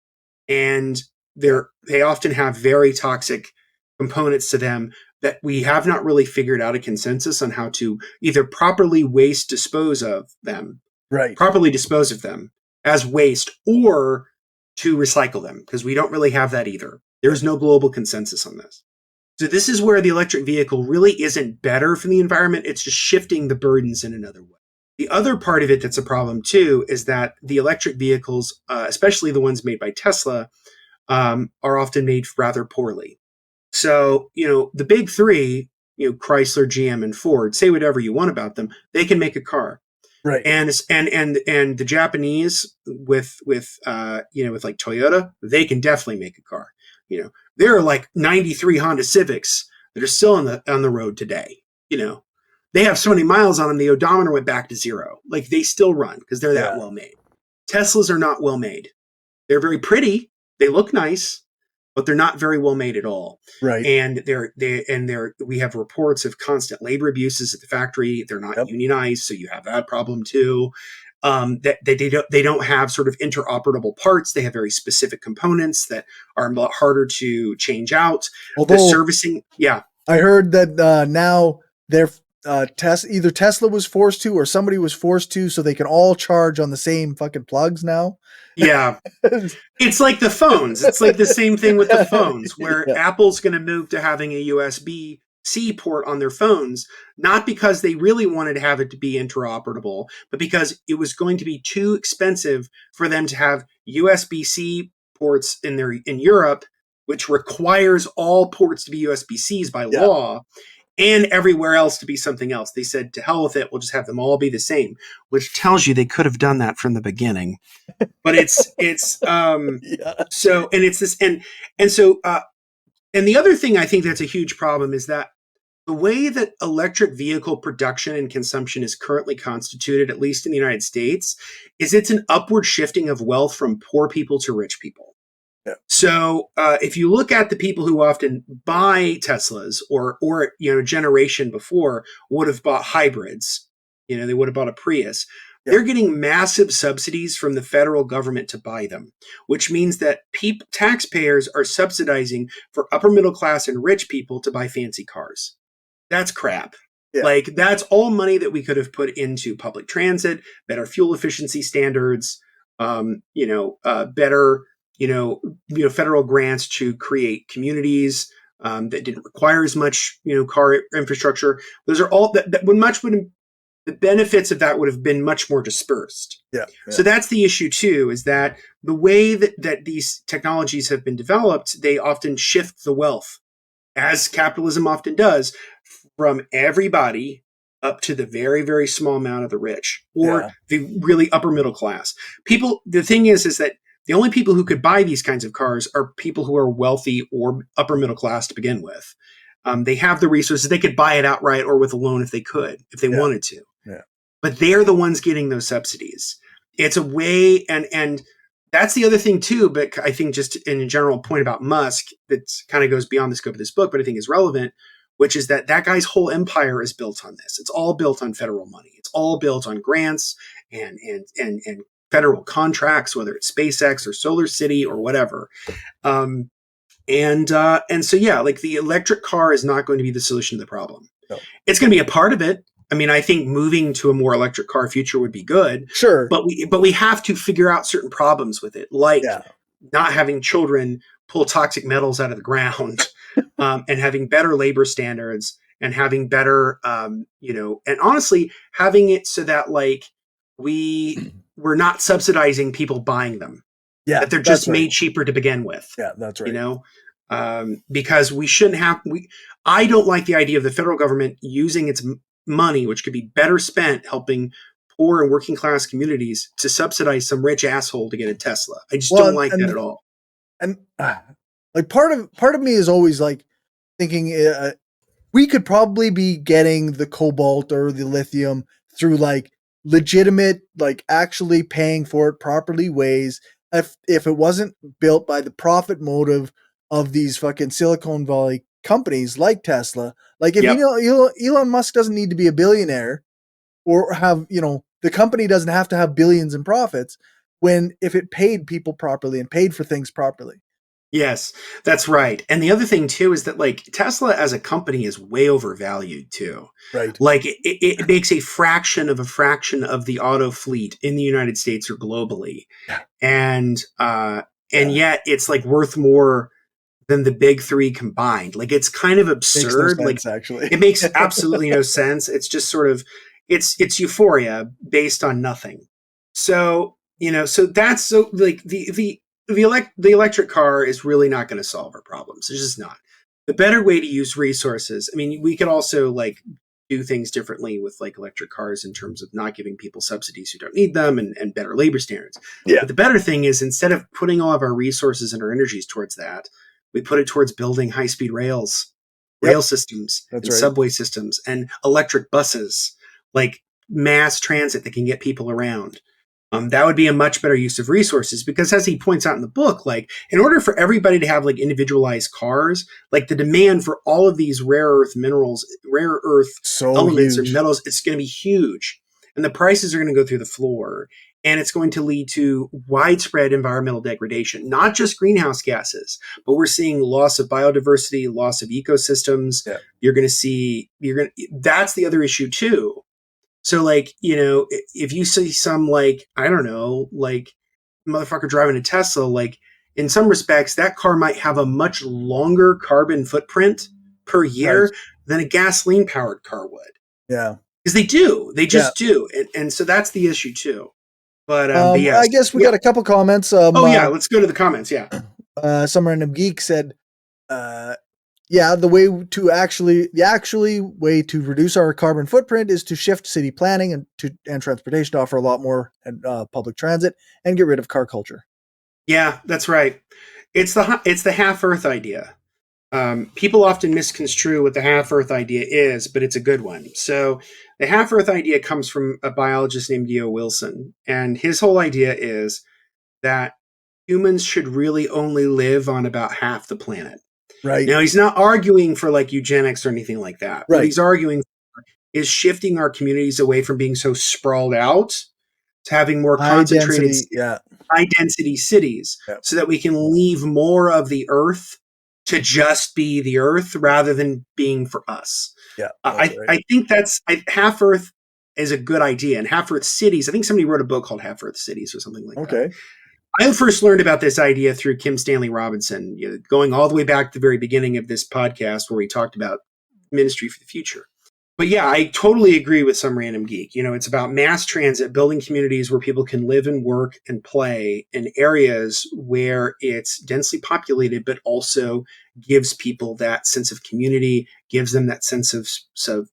and they often have very toxic components to them that we have not really figured out a consensus on how to either properly dispose of them as waste, or to recycle them, because we don't really have that either. There's no global consensus on this. So this is where the electric vehicle really isn't better for the environment. It's just shifting the burdens in another way. The other part of it that's a problem too is that the electric vehicles, especially the ones made by Tesla, are often made rather poorly. So, the big three, Chrysler, GM, and Ford, say whatever you want about them, they can make a car. Right. And the Japanese with like Toyota, they can definitely make a car. There are like 93 Honda Civics that are still on the road today. They have so many miles on them, the odometer went back to zero. Like, they still run because they're that well made. Teslas are not well made. They're very pretty. They look nice, but they're not very well made at all. Right. And we have reports of constant labor abuses at the factory. They're not unionized, so you have that problem too. That they don't have sort of interoperable parts. They have very specific components that are a lot harder to change out. Although, the servicing, I heard that now they're either Tesla was forced to, or somebody was forced to, so they can all charge on the same fucking plugs now. Yeah. It's like the phones. It's like the same thing with the phones, where Apple's going to move to having a USB-C port on their phones, not because they really wanted to have it to be interoperable, but because it was going to be too expensive for them to have USB-C ports in Europe, which requires all ports to be USB-Cs by law, and everywhere else to be something else. They said, to hell with it, we'll just have them all be the same, which tells you they could have done that from the beginning. But so, and it's this, and the other thing I think that's a huge problem is that the way that electric vehicle production and consumption is currently constituted, at least in the United States, is it's an upward shifting of wealth from poor people to rich people. Yeah. So if you look at the people who often buy Teslas, or generation before would have bought hybrids, they would have bought a Prius. Yeah. They're getting massive subsidies from the federal government to buy them, which means that taxpayers are subsidizing for upper middle class and rich people to buy fancy cars. That's crap. Yeah. Like, that's all money that we could have put into public transit, better fuel efficiency standards, better federal grants to create communities that didn't require as much, car infrastructure. Those are all the benefits of that would have been much more dispersed. Yeah. So that's the issue too, is that the way that these technologies have been developed, they often shift the wealth, as capitalism often does, from everybody up to the very, very small amount of the rich, or the really upper middle class. The thing is that the only people who could buy these kinds of cars are people who are wealthy or upper middle class to begin with. They have the resources. They could buy it outright or with a loan if they wanted to. Yeah. But they're the ones getting those subsidies. It's a way, and that's the other thing too. But I think just in a general point about Musk that kind of goes beyond the scope of this book, but I think is relevant, which is that guy's whole empire is built on this. It's all built on federal money. It's all built on grants and federal contracts, whether it's SpaceX or Solar City or whatever. And so yeah, like the electric car is not going to be the solution to the problem. No. It's going to be a part of it. I mean, I think moving to a more electric car future would be good. Sure. But we have to figure out certain problems with it, like not having children pull toxic metals out of the ground, and having better labor standards and having better, and honestly, having it so that like we're not subsidizing people buying them. Yeah. That they're just made cheaper to begin with. Yeah, that's right. Because we shouldn't have, I don't like the idea of the federal government using its money, which could be better spent helping poor and working class communities, to subsidize some rich asshole to get a Tesla. I just don't like that at all. And like part of me is always like thinking we could probably be getting the cobalt or the lithium through like legitimate, like actually paying for it properly ways. If it wasn't built by the profit motive of these fucking Silicon Valley companies like Tesla, like if Elon Musk doesn't need to be a billionaire or have, the company doesn't have to have billions in profits if it paid people properly and paid for things properly. Yes, that's right. And the other thing too is that like Tesla as a company is way overvalued too. Right. Like it makes a fraction of the auto fleet in the United States or globally. And yet it's like worth more than the big three combined. Like it's kind of absurd. Makes no sense, actually. It makes absolutely no sense. It's just sort of it's euphoria based on nothing. So, so that's so like the electric car is really not going to solve our problems. It's just not. The better way to use resources. I mean, we could also like do things differently with like electric cars in terms of not giving people subsidies who don't need them and better labor standards. Yeah. But the better thing is instead of putting all of our resources and our energies towards that, we put it towards building high-speed rail systems, subway systems, and electric buses, like mass transit that can get people around. That would be a much better use of resources because, as he points out in the book, like in order for everybody to have like individualized cars, like the demand for all of these rare earth minerals, elements or metals, it's going to be huge, and the prices are going to go through the floor. And it's going to lead to widespread environmental degradation, not just greenhouse gases, but we're seeing loss of biodiversity, loss of ecosystems. Yeah. That's the other issue too. So like, if you see some like, I don't know, like motherfucker driving a Tesla, like in some respects, that car might have a much longer carbon footprint per year than a gasoline powered car would. Yeah. Because they just do. And so that's the issue too. But yes. I guess we got a couple comments. Let's go to the comments. Yeah. Some random geek said, the way to reduce our carbon footprint is to shift city planning and transportation to offer a lot more public transit and get rid of car culture. Yeah, that's right. It's the half Earth idea. People often misconstrue what the half Earth idea is, but it's a good one. So the half Earth idea comes from a biologist named D.O. Wilson. And his whole idea is that humans should really only live on about half the planet. Right. Now, he's not arguing for like eugenics or anything like that. Right. What he's arguing for is shifting our communities away from being so sprawled out to having more concentrated, high density cities so that we can leave more of the Earth to just be the Earth rather than being for us. Yeah, I think half Earth is a good idea. And half Earth cities, I think somebody wrote a book called Half Earth Cities or something like that. Okay. I first learned about this idea through Kim Stanley Robinson, going all the way back to the very beginning of this podcast where we talked about Ministry for the Future. But yeah, I totally agree with some random geek. It's about mass transit, building communities where people can live and work and play in areas where it's densely populated, but also gives people that sense of community, gives them that sense of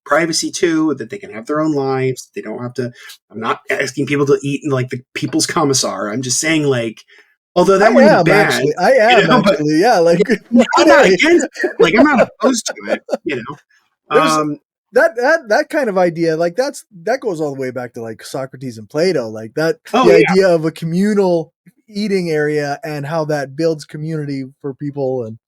privacy too, that they can have their own lives. They don't have to, I'm not asking people to eat in like the people's commissar. I'm just saying like, although that would be bad. Actually. I am actually, yeah. Like, I'm not against it. Like, I'm not opposed to it, that kind of idea, like that goes all the way back to like Socrates and Plato, like that Oh the yeah. idea of a communal eating area and how that builds community for people. And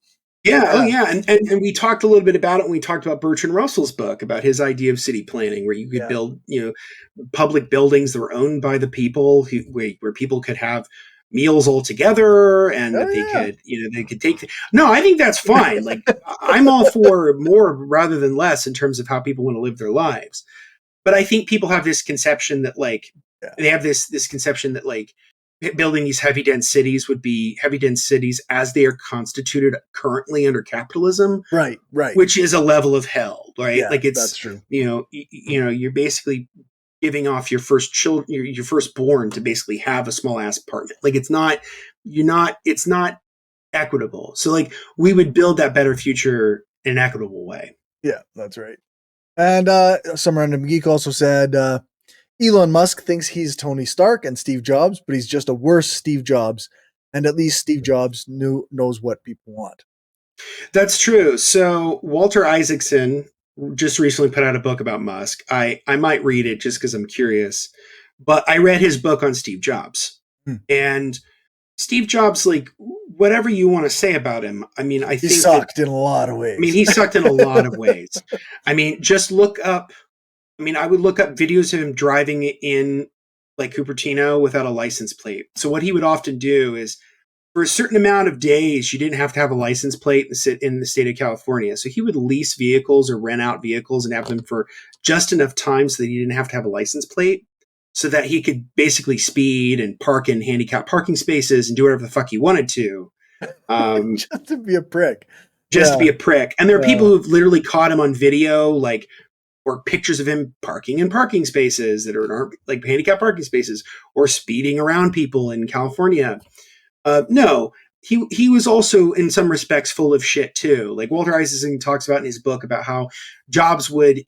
Yeah, oh yeah, yeah, and we talked a little bit about it when we talked about Bertrand Russell's book about his idea of city planning, where you could yeah, build, public buildings that were owned by the people, where people could have meals all together, and that they oh could, they could take. No, I think that's fine. Like I'm all for more rather than less in terms of how people want to live their lives. But I think people have this conception that like yeah, they have this conception that like building these heavy dense cities would be heavy dense cities as they are constituted currently under capitalism, right, which is a level of hell, right? yeah, Like it's that's true. you're basically giving off your first child, your firstborn to basically have a small ass apartment. Like it's not equitable. So like we would build that better future in an equitable way. Yeah, that's right. And some random geek also said Elon Musk thinks he's Tony Stark and Steve Jobs, but he's just a worse Steve Jobs. And at least Steve Jobs knows what people want. That's true. So Walter Isaacson just recently put out a book about Musk. I might read it just because I'm curious. But I read his book on Steve Jobs. Hmm. And Steve Jobs, like whatever you want to say about him, I mean, he sucked in a lot of ways. I mean, he sucked in a lot of ways. I mean, just look up. I mean, I would look up videos of him driving in like Cupertino without a license plate. So what he would often do is for a certain amount of days, you didn't have to have a license plate and sit in the state of California. So he would lease vehicles or rent out vehicles and have them for just enough time so that he didn't have to have a license plate, so that he could basically speed and park in handicapped parking spaces and do whatever the fuck he wanted to. Just to be a prick. Just to be a prick. And there are people Yeah. who've literally caught him on video, like, or pictures of him parking in parking spaces that aren't like handicapped parking spaces, or speeding around people in California. No, he was also in some respects full of shit too. Like Walter Isaacson talks about in his book about how Jobs would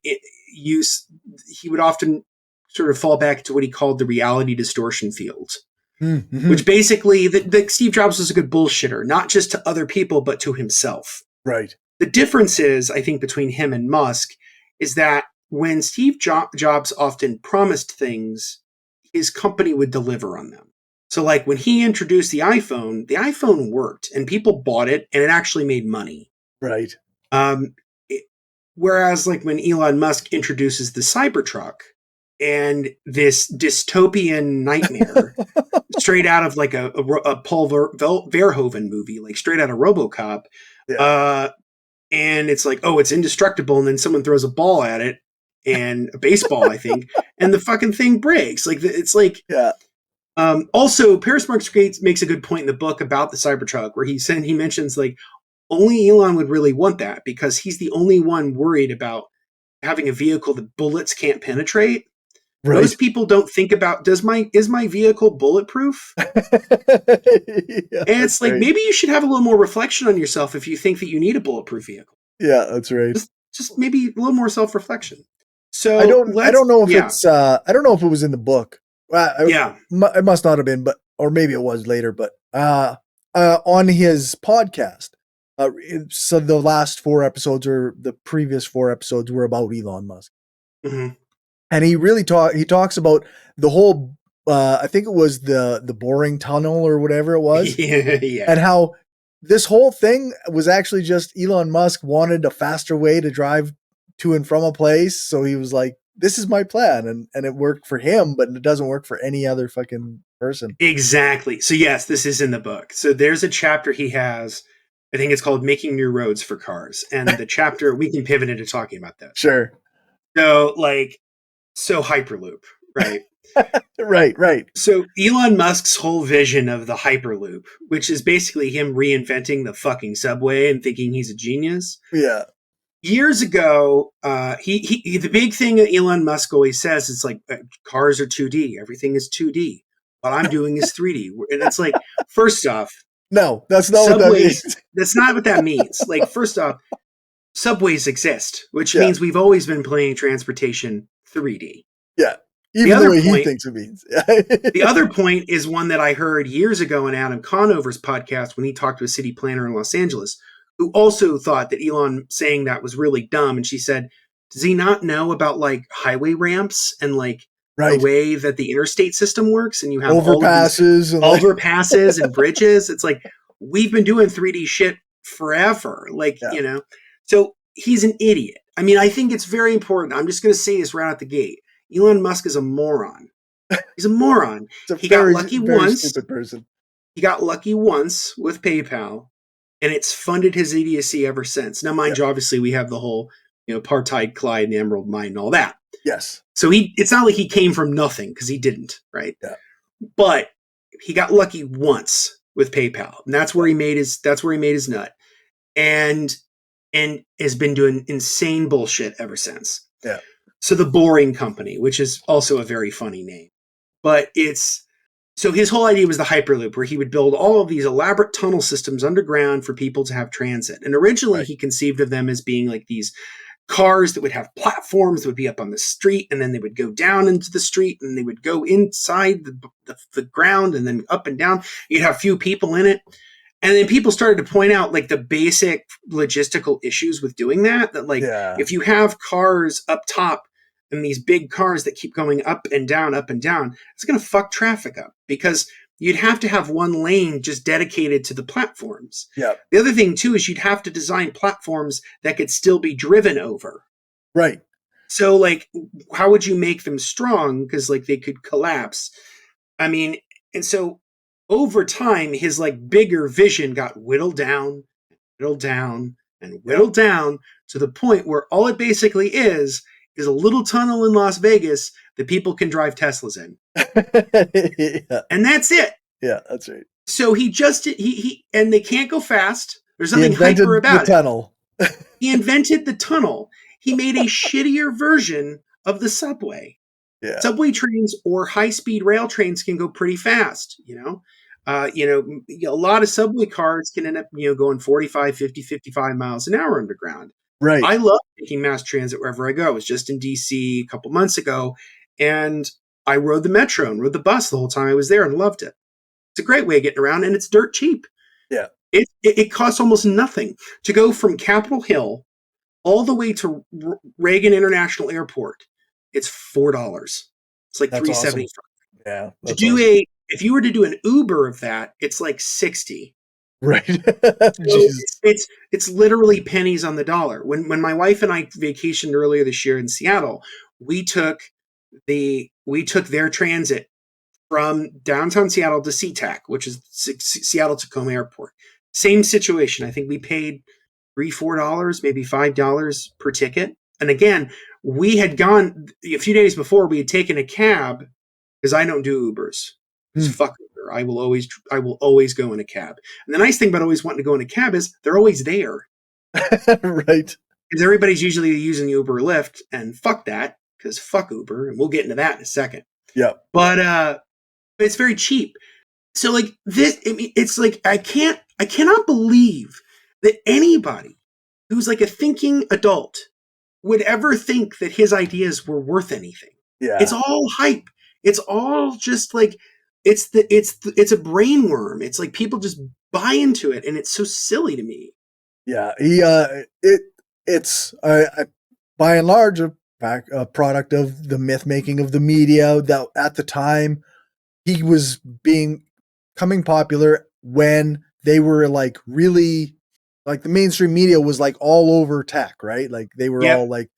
he would often sort of fall back to what he called the reality distortion field, Mm-hmm. which basically that Steve Jobs was a good bullshitter, not just to other people, but to himself. Right. The difference is, I think, between him and Musk is that when Steve Jobs often promised things, his company would deliver on them. So like when he introduced the iPhone worked and people bought it and it actually made money. Right. Whereas like when Elon Musk introduces the Cybertruck and this dystopian nightmare straight out of like a Paul Verhoeven movie, like straight out of RoboCop, Yeah. and it's like, oh, it's indestructible, and then someone throws a ball at it, and a baseball, I think, and the fucking thing breaks. Like it's like, Yeah. Also, Paris Marx makes a good point in the book about the Cybertruck, where he mentions like only Elon would really want that because he's the only one worried about having a vehicle that bullets can't penetrate. Right. Most people don't think about is my vehicle bulletproof? Yeah, And it's like, right. maybe you should have a little more reflection on yourself if you think that you need a bulletproof vehicle. Yeah, that's right. Just maybe a little more self-reflection. So I don't know if yeah. it's I don't know if it was in the book. Yeah. It must not have been, but or maybe it was later. But on his podcast, so the last 4 episodes or the previous 4 episodes were about Elon Musk, Mm-hmm. and he talks about the whole. I think it was the boring tunnel or whatever it was, Yeah. and how this whole thing was actually just Elon Musk wanted a faster way to drive to and from a place, so he was like, this is my plan, and it worked for him, but it doesn't work for any other fucking person. Exactly. So yes, this is in the book. So there's a chapter he has, I think it's called Making New Roads for Cars. And the chapter, we can pivot into talking about this. Sure. So Hyperloop, right? Right. So Elon Musk's whole vision of the Hyperloop, which is basically him reinventing the fucking subway and thinking he's a genius. Yeah. Years ago, he the big thing that Elon Musk always says is like cars are 2D, everything is 2D. What I'm doing is 3D, and it's like, first off, no, that's not subways, what that means. That's not what that means. Like, first off, subways exist, which means we've always been playing transportation 3D. Yeah, even the way he thinks it means. The other point is one that I heard years ago in Adam Conover's podcast when he talked to a city planner in Los Angeles, who also thought that Elon saying that was really dumb. And she said, Does he not know about like highway ramps and like the Right. way that the interstate system works? And you have all of these Overpasses and like, overpasses and bridges. It's like we've been doing 3D shit forever. Like, yeah. so he's an idiot. I mean, I think it's very important. I'm just going to say this right out the gate. Elon Musk is a moron. He's a moron. It's a He got very, lucky very once. stupid person. He got lucky once with PayPal, and it's funded his idiocy ever since. Now, mind you, obviously, we have the whole, apartheid, Clyde, and Emerald Mine, and all that. Yes. So it's not like he came from nothing, because he didn't, right? Yeah. But he got lucky once with PayPal, and that's where he made his nut, and has been doing insane bullshit ever since. Yeah. So the Boring Company, which is also a very funny name, but so his whole idea was the Hyperloop, where he would build all of these elaborate tunnel systems underground for people to have transit. And originally he conceived of them as being like these cars that would have platforms that would be up on the street, and then they would go down into the street, and they would go inside the ground and then up and down. You'd have few people in it. And then people started to point out like the basic logistical issues with doing that like if you have cars up top and these big cars that keep going up and down, it's going to fuck traffic up, because you'd have to have one lane just dedicated to the platforms. Yeah. The other thing too is you'd have to design platforms that could still be driven over. Right. So like, how would you make them strong? Because like they could collapse. I mean, and so over time, his like bigger vision got whittled down, and whittled down to the point where all it basically is a little tunnel in Las Vegas that people can drive Teslas in. Yeah. And that's it. Yeah, that's right. So and they can't go fast. There's nothing hyper about the tunnel. He invented the tunnel. He made a shittier version of the subway. Yeah. Subway trains or high-speed rail trains can go pretty fast, a lot of subway cars can end up, going 45, 50, 55 miles an hour underground. Right. I love taking mass transit wherever I go. I was just in DC a couple months ago, and I rode the metro and rode the bus the whole time I was there and loved it. It's a great way of getting around, and it's dirt cheap. Yeah. It costs almost nothing to go from Capitol Hill all the way to Reagan International Airport. It's $4. It's like $3.75. Awesome. Yeah. To do if you were to do an Uber of that, it's like $60. Right. So it's literally pennies on the dollar. When my wife and I vacationed earlier this year in Seattle, we took their transit from downtown Seattle to SeaTac, which is Seattle Tacoma Airport. Same situation. I think we paid $3-4, maybe $5 per ticket. And again, we had gone a few days before. We had taken a cab, because I don't do Ubers. Fuck Uber. I will always go in a cab. And the nice thing about always wanting to go in a cab is they're always there. Right. Because everybody's usually using Uber or Lyft, and fuck that, because fuck Uber, and we'll get into that in a second. Yeah. But it's very cheap. So like this, I mean, it's like I cannot believe that anybody who's like a thinking adult would ever think that his ideas were worth anything. Yeah. It's all hype. It's all just like it's a brain worm. It's like people just buy into it, and it's so silly to me. Yeah, it's by and large a product of the myth making of the media. That at the time he was coming popular when they were like really like the mainstream media was like all over tech, right? Like they were all like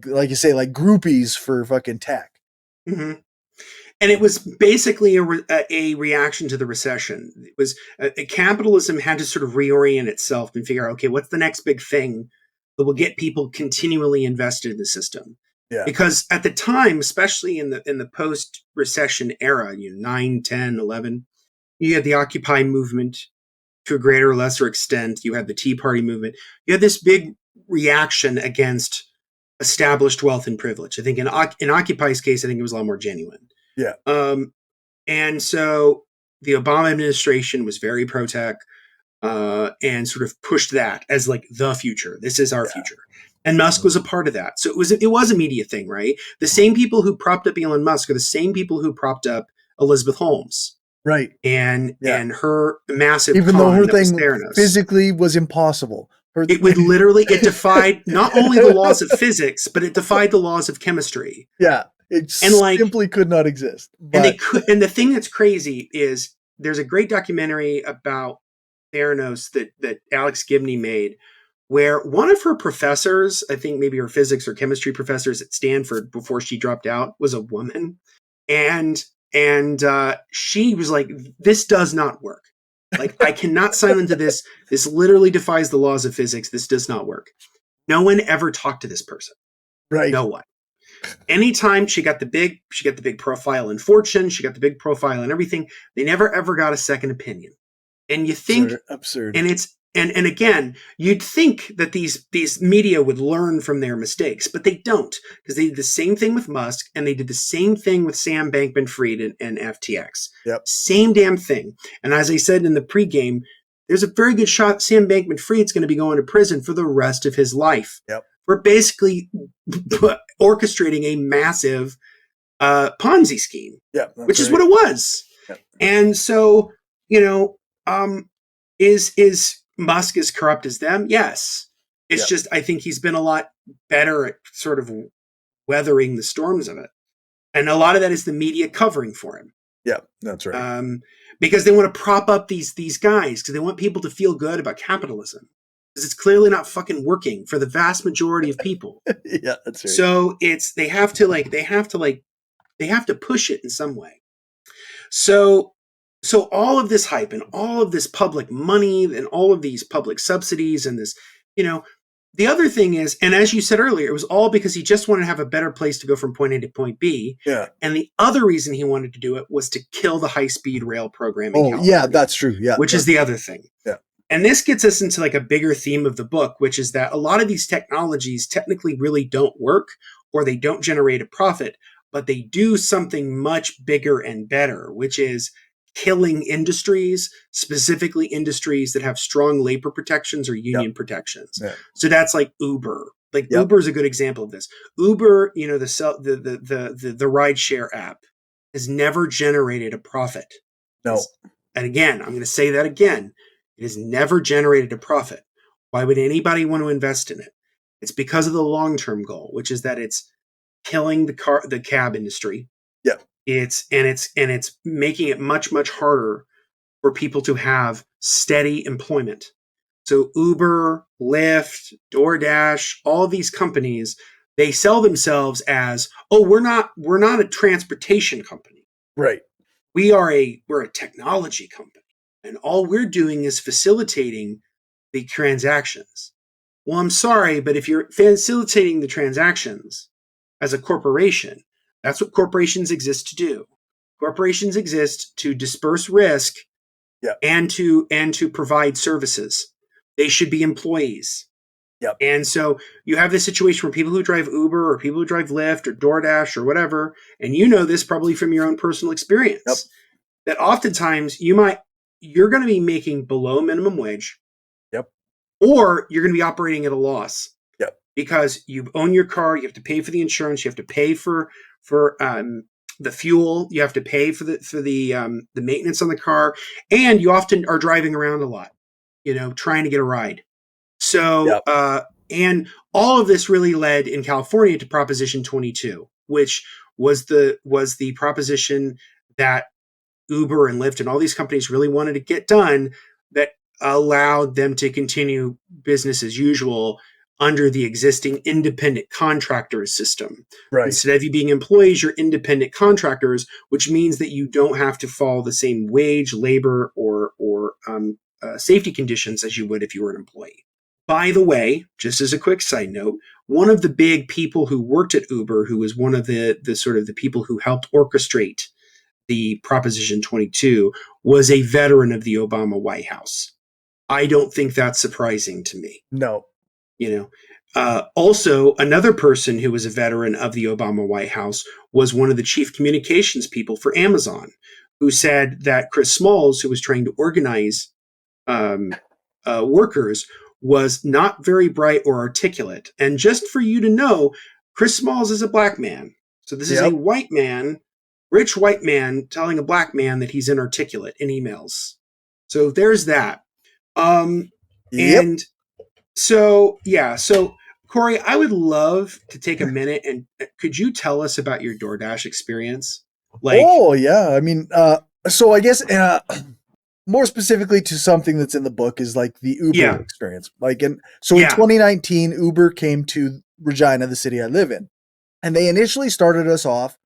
you say, like groupies for fucking tech. Mm-hmm. And it was basically a reaction to the recession. It was capitalism had to sort of reorient itself and figure out, okay, what's the next big thing that will get people continually invested in the system? Yeah. Because at the time, especially in the post-recession era, 9, 10, 11, you had the Occupy movement to a greater or lesser extent. You had the Tea Party movement. You had this big reaction against established wealth and privilege. I think in Occupy's case, I think it was a lot more genuine. Yeah. And so the Obama administration was very pro-tech and sort of pushed that as like the future. This is our future. And Musk was a part of that. So it was a media thing, right? The same people who propped up Elon Musk are the same people who propped up Elizabeth Holmes. Right. And her massive even though her thing Theranos. physically was impossible. It would literally, it defied not only the laws of physics, but it defied the laws of chemistry. Yeah, it And like, simply could not exist. and they But could, and the thing that's crazy is there's a great documentary about Theranos that Alex Gibney made, where one of her professors, I think maybe her physics or chemistry professors at Stanford before she dropped out, was a woman, and she was like, "This does not work. Like, I cannot sign into this. This literally defies the laws of physics. This does not work." No one ever talked to this person. right, No one. Anytime she got the big profile in Fortune, she got the big profile and everything. They never ever got a second opinion. And you think, absurd. and it's and again, you'd think that these media would learn from their mistakes, but they don't, because they did the same thing with Musk, and they did the same thing with Sam Bankman-Fried and FTX. Yep. Same damn thing. And as I said in the pregame, there's a very good shot Sam Bankman-Fried's going to be going to prison for the rest of his life. Yep. For basically orchestrating a massive Ponzi scheme, which is what it was. Yep. And so, is Musk as corrupt as them? Yes. It's just, I think he's been a lot better at sort of weathering the storms of it. And a lot of that is the media covering for him. Yeah, that's right. Because they want to prop up these guys, because they want people to feel good about capitalism. Because it's clearly not fucking working for the vast majority of people. Yeah, that's right. So they have to push it in some way. So all of this hype and all of this public money and all of these public subsidies and this, the other thing is, and as you said earlier, it was all because he just wanted to have a better place to go from point A to point B. Yeah. And the other reason he wanted to do it was to kill the high-speed rail program in California. Yeah, that's true. Yeah. Which is the other thing. Yeah. And this gets us into like a bigger theme of the book, which is that a lot of these technologies technically really don't work, or they don't generate a profit, but they do something much bigger and better, which is killing industries, specifically industries that have strong labor protections or union protections. Yeah. So that's like Uber. Like Uber is a good example of this. Uber, the rideshare app has never generated a profit. No. And again, I'm going to say that again. It has never generated a profit. Why would anybody want to invest in it? It's because of the long-term goal, which is that it's killing the cab industry. Yeah. It's making it much, much harder for people to have steady employment. So Uber, Lyft, DoorDash, all of these companies, they sell themselves as, we're not a transportation company. Right. We're a technology company. And all we're doing is facilitating the transactions. Well, I'm sorry, but if you're facilitating the transactions as a corporation, that's what corporations exist to do. Corporations exist to disperse risk and to provide services. They should be employees. Yep. And so you have this situation where people who drive Uber or people who drive Lyft or DoorDash or whatever, and you know this probably from your own personal experience, that oftentimes you're going to be making below minimum wage. Yep. Or you're going to be operating at a loss. Yep. Because you own your car, you have to pay for the insurance, you have to pay for the fuel, you have to pay for the maintenance on the car, and you often are driving around a lot, trying to get a ride. So and all of this really led in California to Proposition 22, which was the proposition that Uber and Lyft and all these companies really wanted to get done, that allowed them to continue business as usual under the existing independent contractors system. Right. Instead of you being employees, you're independent contractors, which means that you don't have to follow the same wage, labor, or safety conditions as you would if you were an employee. By the way, just as a quick side note, one of the big people who worked at Uber, who was one of the sort of the people who helped orchestrate the Proposition 22, was a veteran of the Obama White House. I don't think that's surprising to me. No. Also, another person who was a veteran of the Obama White House was one of the chief communications people for Amazon, who said that Chris Smalls, who was trying to organize workers, was not very bright or articulate. And just for you to know, Chris Smalls is a black man. So this is a white man, rich white man, telling a black man that he's inarticulate in emails. So there's that. And So Corey, I would love to take a minute and could you tell us about your DoorDash experience? Like, Oh yeah, I mean, so I guess more specifically to something that's in the book is like the Uber yeah, experience. Like, in 2019, Uber came to Regina, the city I live in, and they initially started us off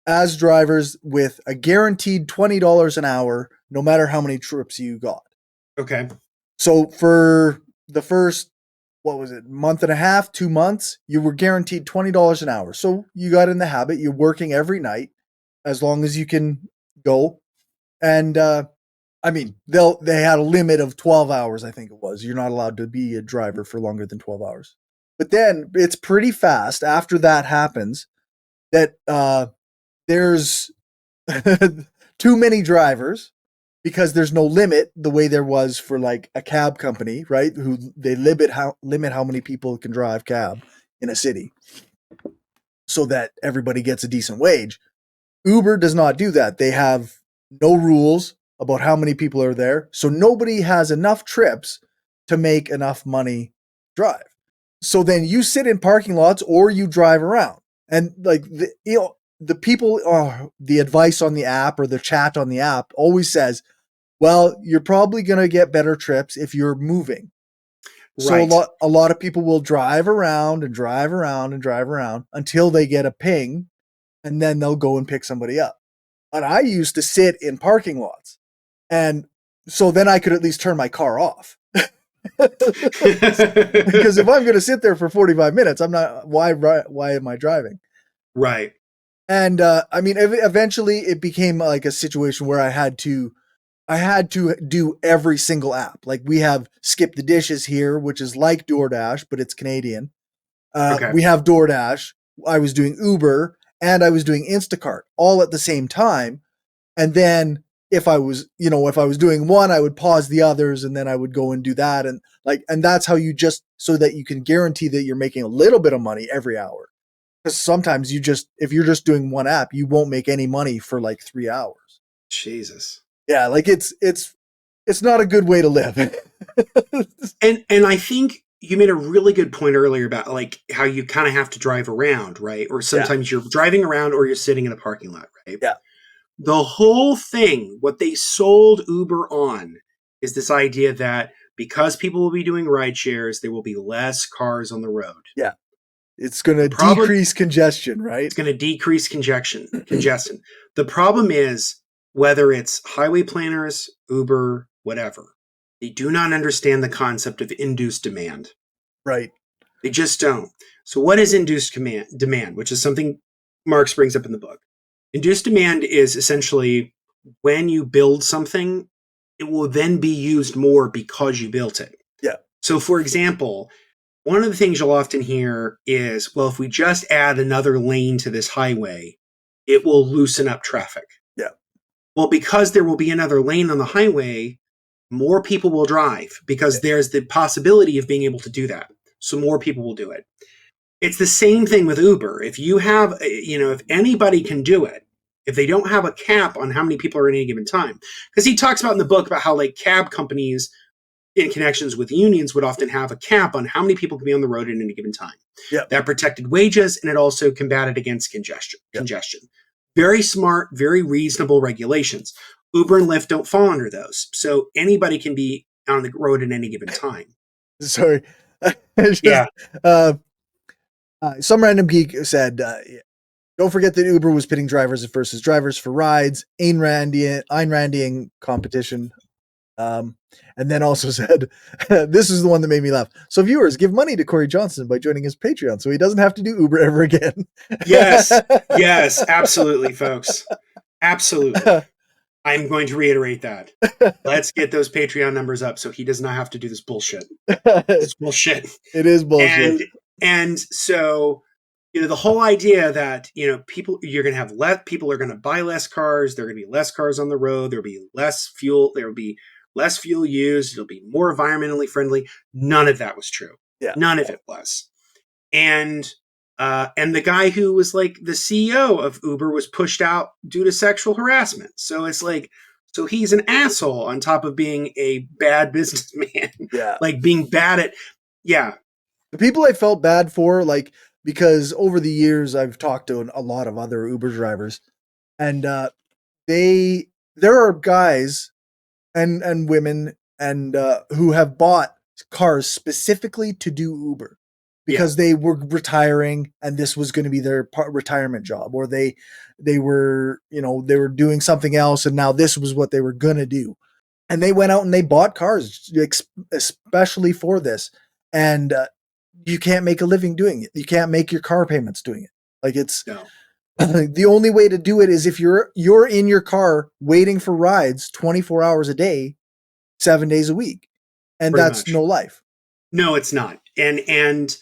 as drivers with a guaranteed $20 an hour, no matter how many trips you got. okay, So for the first, what was it, month and a half, 2 months, you were guaranteed $20 an hour. So you got in the habit, you're working every night as long as you can go. And I mean, they had a limit of 12 hours, I think it was. You're not allowed to be a driver for longer than 12 hours. But then it's pretty fast after that happens that there's too many drivers because there's no limit the way there was for like a cab company, right? Who they limit how many people can drive cab in a city so that everybody gets a decent wage. Uber does not do that. They have no rules about how many people are there. So nobody has enough trips to make enough money drive. So then you sit in parking lots or you drive around. And like the people, the advice on the app or the chat on the app always says, well, you're probably going to get better trips if you're moving. So right, a lot of people will drive around and drive around and drive around until they get a ping, and then they'll go and pick somebody up. And I used to sit in parking lots, and so then I could at least turn my car off. Because if I'm going to sit there for 45 minutes, I'm not. Why am I driving? right, And I mean, eventually it became like a situation where I had to do every single app. Like we have Skip the Dishes here, which is like DoorDash, but it's Canadian. okay, We have DoorDash. I was doing Uber and I was doing Instacart all at the same time. And then if I was doing one, I would pause the others and then I would go and do that. And that's how you just, so that you can guarantee that you're making a little bit of money every hour. Because sometimes if you're just doing one app, you won't make any money for like 3 hours. Jesus. Yeah. Like it's not a good way to live. And I think you made a really good point earlier about like how you kind of have to drive around, right? Or Yeah. sometimes you're driving around or you're sitting in a parking lot, right? Yeah. The whole thing, what they sold Uber on is this idea that because people will be doing ride shares, there will be less cars on the road. Yeah. It's going to Problem, decrease congestion, right? it's going to decrease congestion. The problem is whether it's highway planners, Uber, whatever, they do not understand the concept of induced demand. Right. They just don't. So what is induced demand, which is something Marx brings up in the book? Induced demand is essentially when you build something, it will then be used more because you built it. Yeah. So for example, one of the things you'll often hear is, well, if we just add another lane to this highway, it will loosen up traffic. Yeah. Well, because there will be another lane on the highway, more people will drive because there's the possibility of being able to do that. So more people will do it. It's the same thing with Uber. If you have, if anybody can do it, if they don't have a cap on how many people are at any given time, because he talks about in the book about how like cab companies in connections with unions would often have a cap on how many people can be on the road at any given time. Yeah. That protected wages and it also combated against congestion. Very smart, very reasonable regulations. Uber and Lyft don't fall under those. So anybody can be on the road at any given time. Sorry. Yeah. Some random geek said, don't forget that Uber was pitting drivers versus drivers for rides, Ayn Randian competition. And then also said, this is the one that made me laugh. So viewers, give money to Corey Johnson by joining his Patreon so he doesn't have to do Uber ever again. Yes, absolutely, folks. Absolutely. I'm going to reiterate that. Let's get those Patreon numbers up so he does not have to do this bullshit. It's bullshit. It is bullshit. And so, the whole idea that, you're going to have people are going to buy less cars. There are going to be less cars on the road. There'll be less fuel. There will be less fuel used. It'll be more environmentally friendly. None of that was true. Yeah. None of it was. And the guy who was like the CEO of Uber was pushed out due to sexual harassment. So it's like, so he's an asshole on top of being a bad businessman. Yeah. Like being bad at, Yeah. The people I felt bad for, like, because over the years I've talked to a lot of other Uber drivers, and they there are guys and women and who have bought cars specifically to do Uber Yeah. because they were retiring and this was going to be their retirement job, or they were, they were doing something else and now this was what they were going to do, and they went out and they bought cars especially for this, and you can't make a living doing it. You can't make your car payments doing it. Like, it's No. the only way to do it is if you're in your car waiting for rides 24 hours a day, 7 days a week. And Pretty that's much. no life. No, it's not. And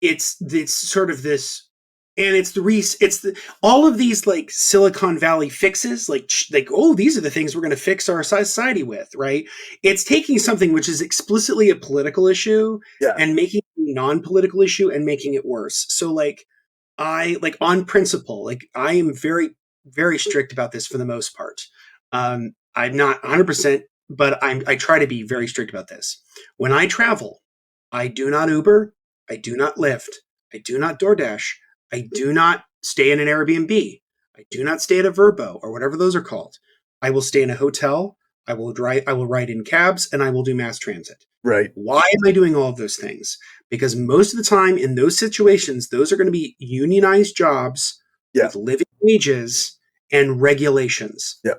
it's sort of this, and it's all of these like Silicon Valley fixes, like, oh, these are the things we're going to fix our society with, right? It's taking something which is explicitly a political issue Yeah. and making it a non-political issue and making it worse. So like, on principle, like, I am very, very strict about this for the most part. I'm not 100%, but I try to be very strict about this. When I travel, I do not Uber, I do not Lyft, I do not DoorDash, I do not stay in an Airbnb, I do not stay at a Verbo or whatever those are called. I will stay in a hotel, I will ride in cabs, and I will do mass transit. Right. Why am I doing all of those things? Because most of the time in those situations, those are going to be unionized jobs Yeah. with living wages and regulations, Yeah.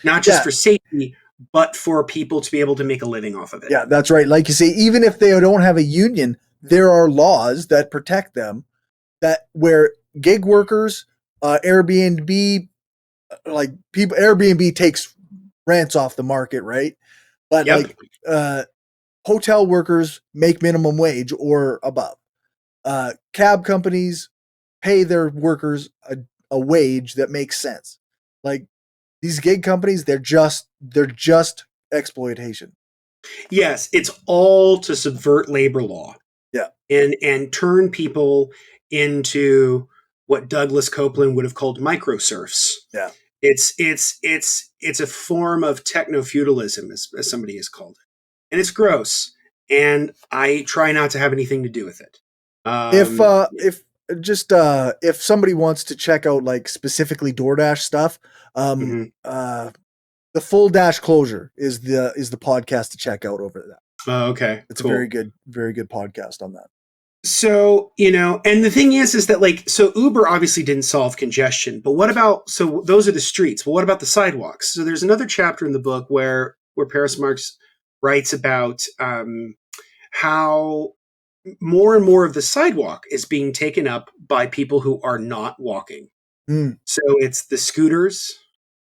not just for safety, but for people to be able to make a living off of it. Yeah, that's right. Like you say, even if they don't have a union, there are laws that protect them, that where gig workers, Airbnb, like people, Airbnb takes rents off the market, right? But Yep. like hotel workers make minimum wage or above. Cab companies pay their workers a wage that makes sense. Like, these gig companies, they're just exploitation. Yes, it's all to subvert labor law. Yeah. And turn people into what Douglas Copeland would have called microserfs. Yeah. It's a form of techno feudalism, as somebody has called it, and it's gross. And I try not to have anything to do with it. If somebody wants to check out like specifically DoorDash stuff, Mhm. the Full Dash Closure is the podcast to check out over that. Oh, okay, It's cool. a very good podcast on that. So, and the thing is that, like, so Uber obviously didn't solve congestion, but what about, so those are the streets. Well, what about the sidewalks? So there's another chapter in the book where Paris Marx writes about how more and more of the sidewalk is being taken up by people who are not walking. Mm. So it's the scooters.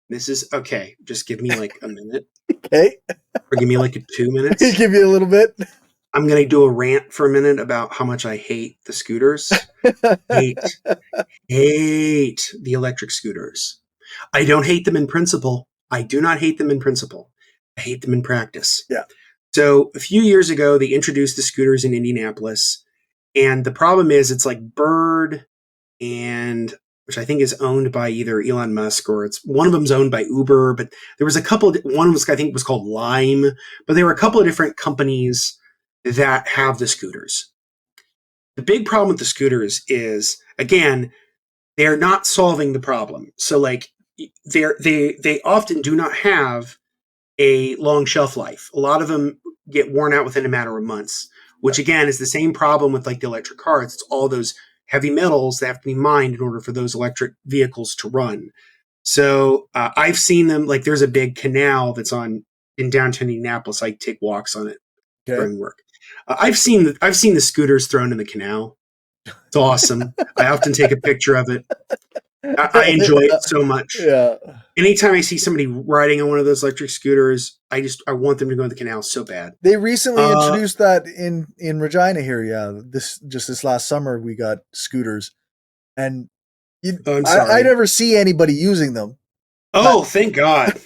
This is okay. Just give me like a minute. Okay. Or give me like 2 minutes. Give you a little bit. I'm going to do a rant for a minute about how much I hate the scooters. hate the electric scooters. I don't hate them in principle. I do not hate them in principle. I hate them in practice. Yeah. So a few years ago, they introduced the scooters in Indianapolis. And the problem is it's like Bird, and which I think is owned by either Elon Musk, or it's one of them's owned by Uber. But there was a couple, one was, I think, was called Lime, but there were a couple of different companies that have the scooters. The big problem with the scooters is, again, they're not solving the problem. So like they often do not have a long shelf life. A lot of them get worn out within a matter of months, which again is the same problem with like the electric cars. It's all those heavy metals that have to be mined in order for those electric vehicles to run. So I've seen them, like there's a big canal that's in downtown Indianapolis. I take walks on it during work. I've seen the scooters thrown in the canal. It's awesome. I often take a picture of it. I enjoy it so much. Yeah. Anytime I see somebody riding on one of those electric scooters, I want them to go in the canal so bad. They recently introduced that in Regina here. Yeah, this last summer we got scooters, and I never see anybody using them. Oh, thank God!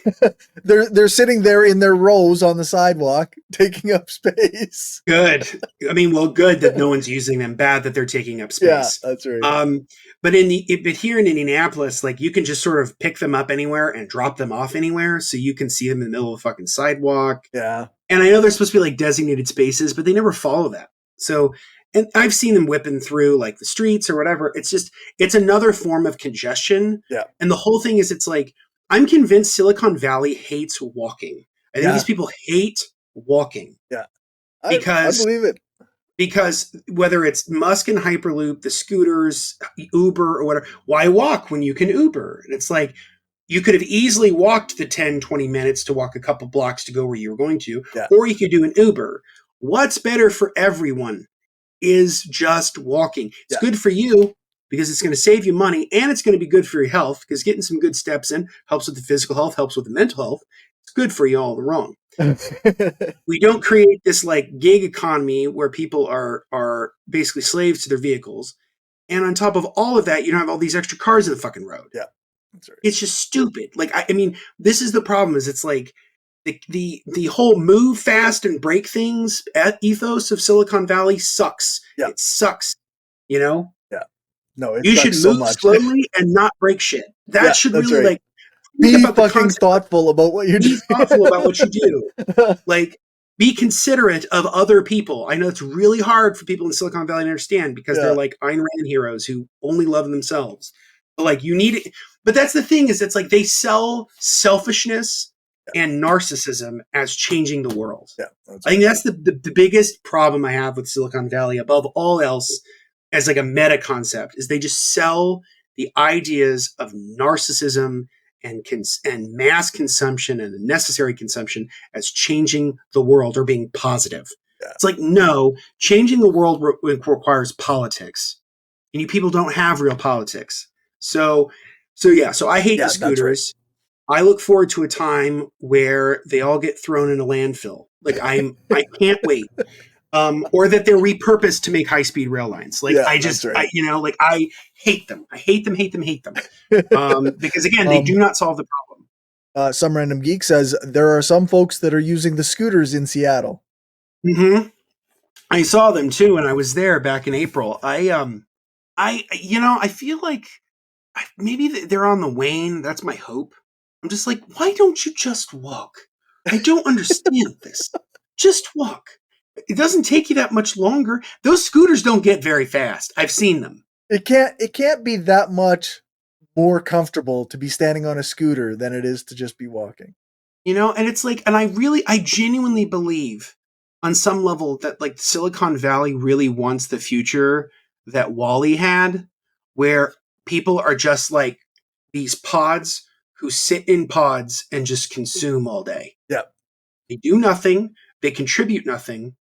They're sitting there in their rows on the sidewalk, taking up space. Good. I mean, well, good that no one's using them. Bad that they're taking up space. Yeah, that's right. But here in Indianapolis, like you can just sort of pick them up anywhere and drop them off anywhere, so you can see them in the middle of a fucking sidewalk. Yeah. And I know they're supposed to be like designated spaces, but they never follow that. So, and I've seen them whipping through like the streets or whatever. It's another form of congestion. Yeah. And the whole thing is, it's like, I'm convinced Silicon Valley hates walking. I think Yeah. these people hate walking Yeah. I because believe it. whether it's Musk and Hyperloop, the scooters, Uber or whatever, why walk when you can Uber? And it's like, you could have easily walked the 10, 20 minutes to walk a couple blocks to go where you were going to, Yeah. or you could do an Uber. What's better for everyone is just walking. It's Yeah. good for you because it's going to save you money, and it's going to be good for your health because getting some good steps in helps with the physical health, helps with the mental health. It's good for you all wrong. We don't create this like gig economy where people are basically slaves to their vehicles. And on top of all of that, you don't have all these extra cars in the fucking road. Yeah. That's right. It's just stupid. Like, I mean, this is the problem is it's like the whole move fast and break things ethos of Silicon Valley sucks. Yeah. It sucks. You know? Yeah. No, it You sucks should so move much. slowly and not break shit. That Yeah, should that's really right. like Be fucking thoughtful about what you're doing. be thoughtful about what you do. Like, be considerate of other people. I know it's really hard for people in Silicon Valley to understand because they're like Ayn Rand heroes who only love themselves. But like, you need it. But that's the thing is, it's like they sell selfishness and narcissism as changing the world. Yeah, I think that's the biggest problem I have with Silicon Valley above all else as like a meta concept is they just sell the ideas of narcissism and mass consumption and necessary consumption as changing the world or being positive. Yeah. It's like, no, changing the world requires politics, and you people don't have real politics. So I hate the scooters. Right. I look forward to a time where they all get thrown in a landfill. Like I can't wait. Or that they're repurposed to make high-speed rail lines. Like I hate them. I hate them. Because again, they do not solve the problem. Some random geek says there are some folks that are using the scooters in Seattle. Mm-hmm. I saw them too, and I was there back in April. I feel like maybe they're on the wane. That's my hope. I'm just like, why don't you just walk? I don't understand this. Just walk. It doesn't take you that much longer. Those scooters don't get very fast. I've seen them. It can't be that much more comfortable to be standing on a scooter than it is to just be walking. You know, and it's like, and I genuinely believe on some level that like Silicon Valley really wants the future that Wall-E had, where people are just like these pods who sit in pods and just consume all day. Yeah. They do nothing. They contribute nothing.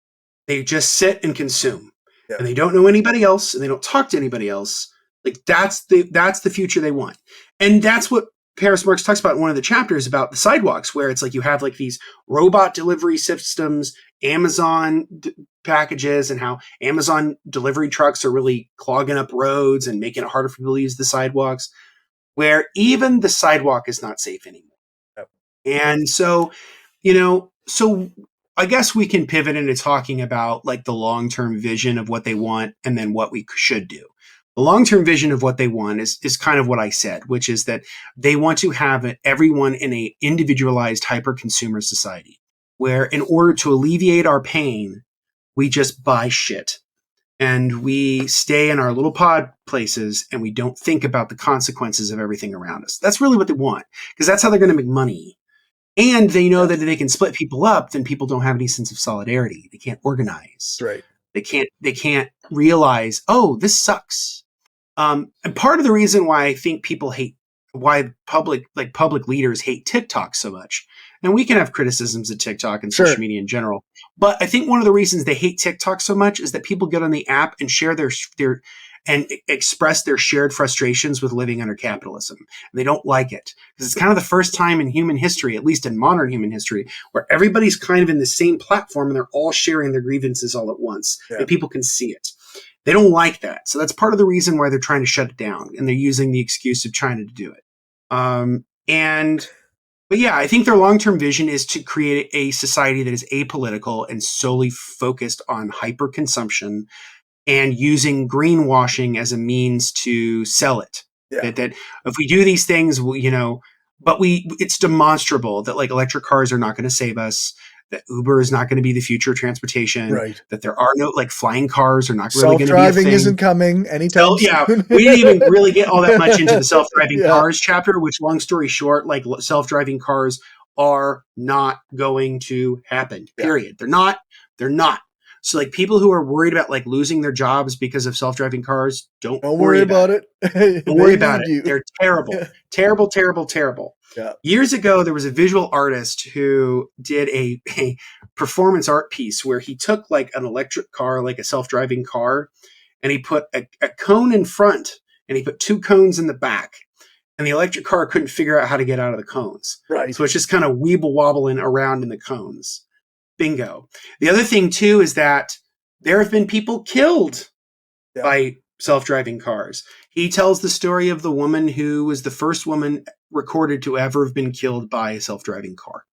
They just sit and consume. Yeah. And they don't know anybody else and they don't talk to anybody else. Like that's the future they want. And that's what Paris Marx talks about in one of the chapters about the sidewalks, where it's like you have like these robot delivery systems, Amazon packages, and how Amazon delivery trucks are really clogging up roads and making it harder for people to use the sidewalks, where even the sidewalk is not safe anymore. Yep. And so, I guess we can pivot into talking about like the long-term vision of what they want and then what we should do. The long-term vision of what they want is kind of what I said, which is that they want to have everyone in a individualized hyper-consumer society where in order to alleviate our pain, we just buy shit and we stay in our little pod places and we don't think about the consequences of everything around us. That's really what they want because that's how they're going to make money. And they know that if they can split people up, then people don't have any sense of solidarity. They can't organize. Right. They can't realize, oh, this sucks. And part of the reason why I think why public leaders hate TikTok so much, and we can have criticisms of TikTok and social media in general, but I think one of the reasons they hate TikTok so much is that people get on the app and share their and express their shared frustrations with living under capitalism. And they don't like it because it's kind of the first time in human history, at least in modern human history, where everybody's kind of in the same platform and they're all sharing their grievances all at once and people can see it. They don't like that. So that's part of the reason why they're trying to shut it down and they're using the excuse of China to do it. But yeah, I think their long-term vision is to create a society that is apolitical and solely focused on hyper-consumption and using greenwashing as a means to sell it. Yeah. That if we do these things, but it's demonstrable that like electric cars are not going to save us. that Uber is not going to be the future of transportation, Right. that there are no, like, flying cars are not really going to be a Self-driving thing. isn't coming anytime Yeah, soon. we didn't even really get all that much into the self-driving Yeah. cars chapter, which, long story short, like, self-driving cars are not going to happen, period. Yeah. They're not. So, like, people who are worried about, like, losing their jobs because of self-driving cars, don't worry about it. Don't worry about it. You. They're terrible. Terrible, terrible, terrible. Yeah. Years ago, there was a visual artist who did a performance art piece where he took, like, an electric car, like a self-driving car, and he put a cone in front and he put 2 cones in the back. And the electric car couldn't figure out how to get out of the cones. Right. So it's just kind of weeble wobbling around in the cones. Bingo. The other thing, too, is that there have been people killed by self-driving cars. He tells the story of the woman who was the first woman recorded to ever have been killed by a self-driving car,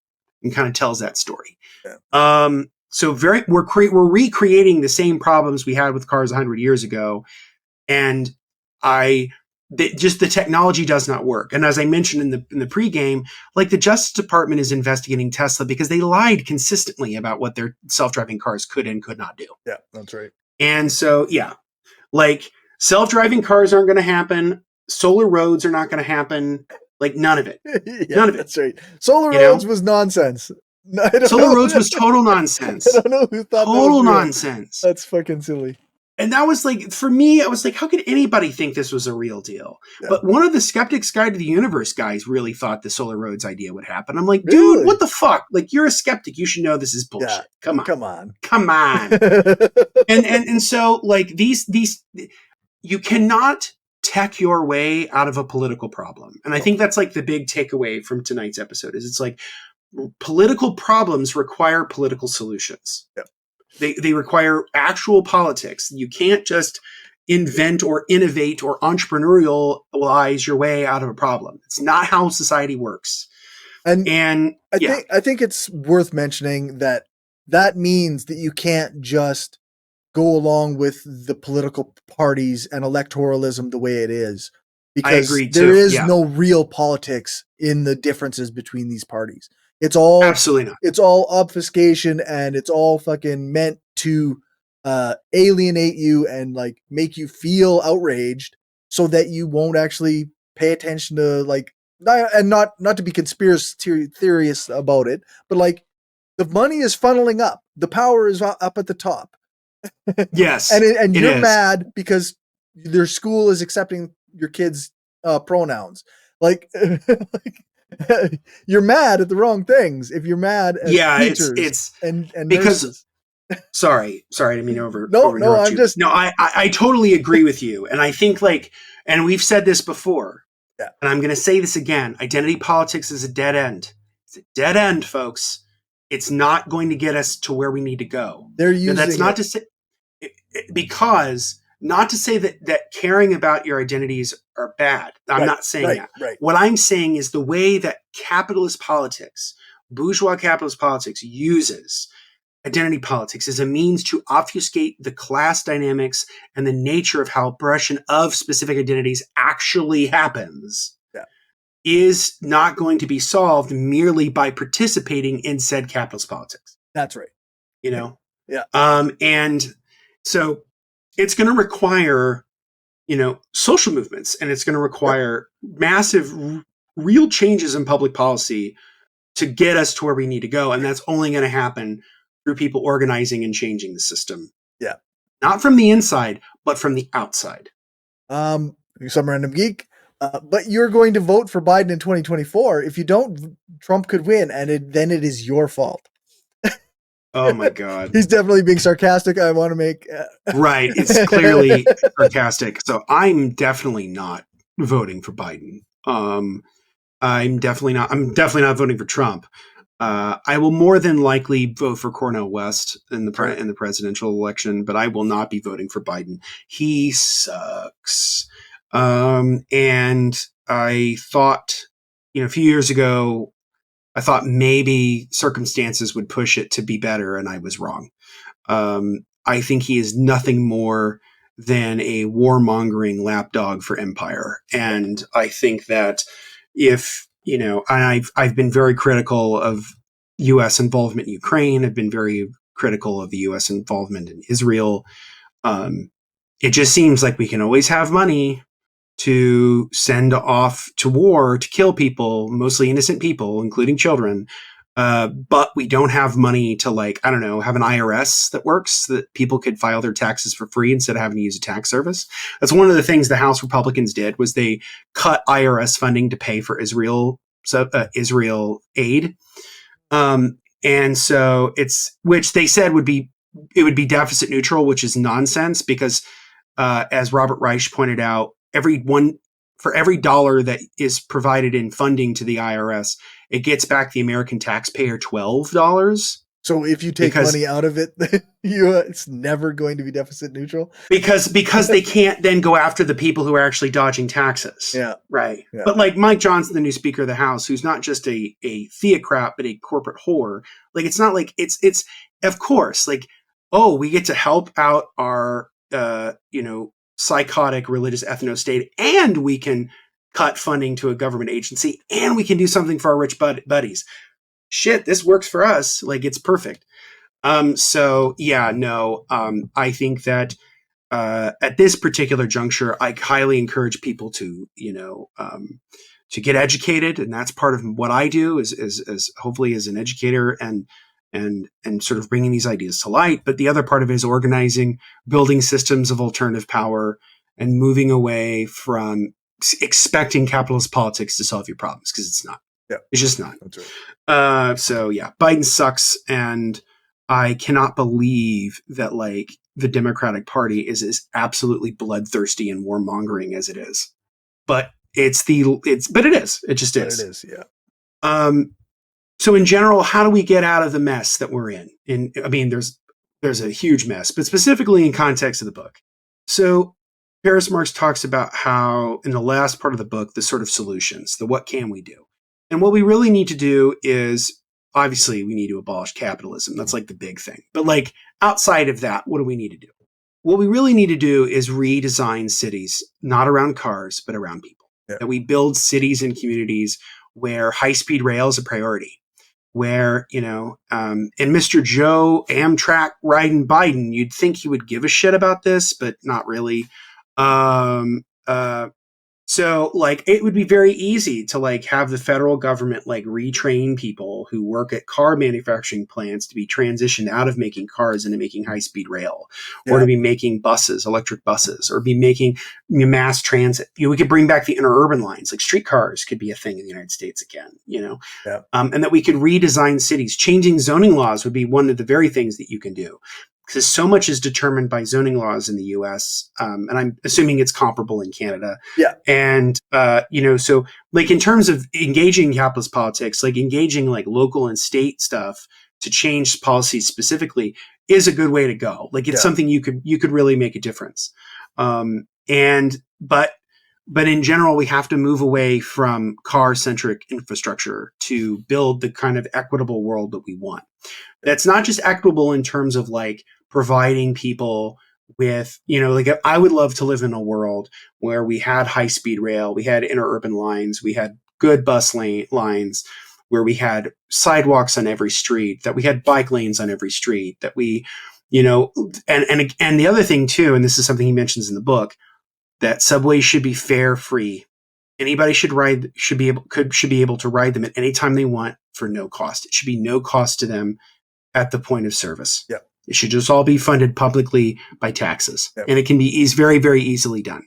and kind of tells that story. Yeah. So we're recreating the same problems we had with cars 100 years ago, and just the technology does not work. And as I mentioned in the pregame, like, the Justice Department is investigating Tesla because they lied consistently about what their self-driving cars could and could not do. Yeah, that's right. And so, yeah, like, self-driving cars aren't going to happen. Solar roads are not going to happen. Like, none of it. None of it. That's right. Solar roads was nonsense. Solar roads was total nonsense. I don't know who thought total that was nonsense. That's fucking silly. And that was, like, for me, I was like, how could anybody think this was a real deal? Yeah. But one of the Skeptics Guide to the Universe guys really thought the Solar Roads idea would happen. I'm like, dude, what the fuck? Like, you're a skeptic. You should know this is bullshit. Yeah. Come on. And so, like, these you cannot tech your way out of a political problem. And I think that's, like, the big takeaway from tonight's episode is it's like, political problems require political solutions. Yeah. They require actual politics. You can't just invent or innovate or entrepreneurialize your way out of a problem. It's not how society works. And I think it's worth mentioning that means that you can't just go along with the political parties and electoralism the way it is, because there is no real politics in the differences between these parties. It's all absolutely not. It's all obfuscation, and it's all fucking meant to alienate you and, like, make you feel outraged so that you won't actually pay attention to, like, and not to be conspiracy theorists about it, but, like, the money is funneling up, the power is up at the top. Yes, and you're mad because their school is accepting your kids' pronouns. Like, you're mad at the wrong things. If you're mad at teachers, it's and because nurses. sorry, I didn't mean to I totally agree with you, and I think, like, and we've said this before, and I'm going to say this again: identity politics is a dead end. It's a dead end, folks. It's not going to get us to where we need to go. They're using that's not to say not to say that caring about your identities are bad. I'm not saying that. Right. What I'm saying is the way that capitalist politics, bourgeois capitalist politics, uses identity politics as a means to obfuscate the class dynamics and the nature of how oppression of specific identities actually happens is not going to be solved merely by participating in said capitalist politics. That's right. You know? Yeah. And so it's going to require, social movements, and it's going to require massive, real changes in public policy to get us to where we need to go. And that's only going to happen through people organizing and changing the system. Yeah. Not from the inside, but from the outside. Some random geek. But you're going to vote for Biden in 2024. If you don't, Trump could win, and then it is your fault. Oh my God. He's definitely being sarcastic. I want to make right. It's clearly sarcastic. So I'm definitely not voting for Biden. I'm definitely not voting for Trump. I will more than likely vote for Cornel West in the presidential election, but I will not be voting for Biden. He sucks. And I thought, a few years ago, I thought maybe circumstances would push it to be better, and I was wrong. I think he is nothing more than a warmongering lapdog for empire. And I think that if, and I've been very critical of, U.S. involvement in Ukraine, have been very critical of the U.S. involvement in Israel. It just seems like we can always have money to send off to war to kill people, mostly innocent people, including children. But we don't have money to, like, I don't know, have an IRS that works, so that people could file their taxes for free instead of having to use a tax service. That's one of the things the House Republicans did, was they cut IRS funding to pay for Israel aid. And so which they said would be deficit neutral, which is nonsense, because as Robert Reich pointed out, for every dollar that is provided in funding to the IRS, it gets back the American taxpayer $12. So if you take money out of it, it's never going to be deficit neutral? Because they can't then go after the people who are actually dodging taxes. Yeah. Right. Yeah. But like Mike Johnson, the new Speaker of the House, who's not just a theocrat, but a corporate whore, like, it's not like it's of course, like, oh, we get to help out our, psychotic religious ethno-state, and we can cut funding to a government agency, and we can do something for our rich buddies. Shit, this works for us. Like, it's perfect. So yeah, no, I think that at this particular juncture, I highly encourage people to, to get educated, and that's part of what I do is hopefully as an educator and sort of bringing these ideas to light. But the other part of it is organizing, building systems of alternative power, and moving away from expecting capitalist politics to solve your problems, because it's not. Yeah, it's just not. That's right. So yeah, Biden sucks, and I cannot believe that, like, the Democratic Party is as absolutely bloodthirsty and warmongering as it is. But it is. It just is. But it is, yeah. So in general, how do we get out of the mess that we're in? I mean, there's a huge mess, but specifically in context of the book. So Paris Marx talks about how, in the last part of the book, the sort of solutions, the what can we do? And what we really need to do is, obviously, we need to abolish capitalism. That's like the big thing. But like, outside of that, what do we need to do? What we really need to do is redesign cities, not around cars, but around people. Yeah. That we build cities and communities where high-speed rail is a priority, where, and Mr. Joe Amtrak riding Biden, you'd think he would give a shit about this, but not really. So like, it would be very easy to like have the federal government like retrain people who work at car manufacturing plants to be transitioned out of making cars into making high-speed rail, or to be making buses, electric buses, or be making mass transit. We could bring back the interurban lines, like streetcars could be a thing in the United States again, and that we could redesign cities. Changing zoning laws would be one of the very things that you can do, because so much is determined by zoning laws in the US. And I'm assuming it's comparable in Canada. Yeah. And, so like, in terms of engaging capitalist politics, like engaging like local and state stuff to change policies specifically is a good way to go. Like, it's something you could really make a difference. But in general, we have to move away from car-centric infrastructure to build the kind of equitable world that we want. That's not just equitable in terms of like providing people with, like, I would love to live in a world where we had high-speed rail, we had interurban lines, we had good bus lines, where we had sidewalks on every street, that we had bike lanes on every street, that we, and the other thing too, and this is something he mentions in the book, that subways should be fare free. Anybody should be able to ride them at any time they want for no cost. It should be no cost to them at the point of service. Yeah. It should just all be funded publicly by taxes. Yep. And it can be very, very easily done.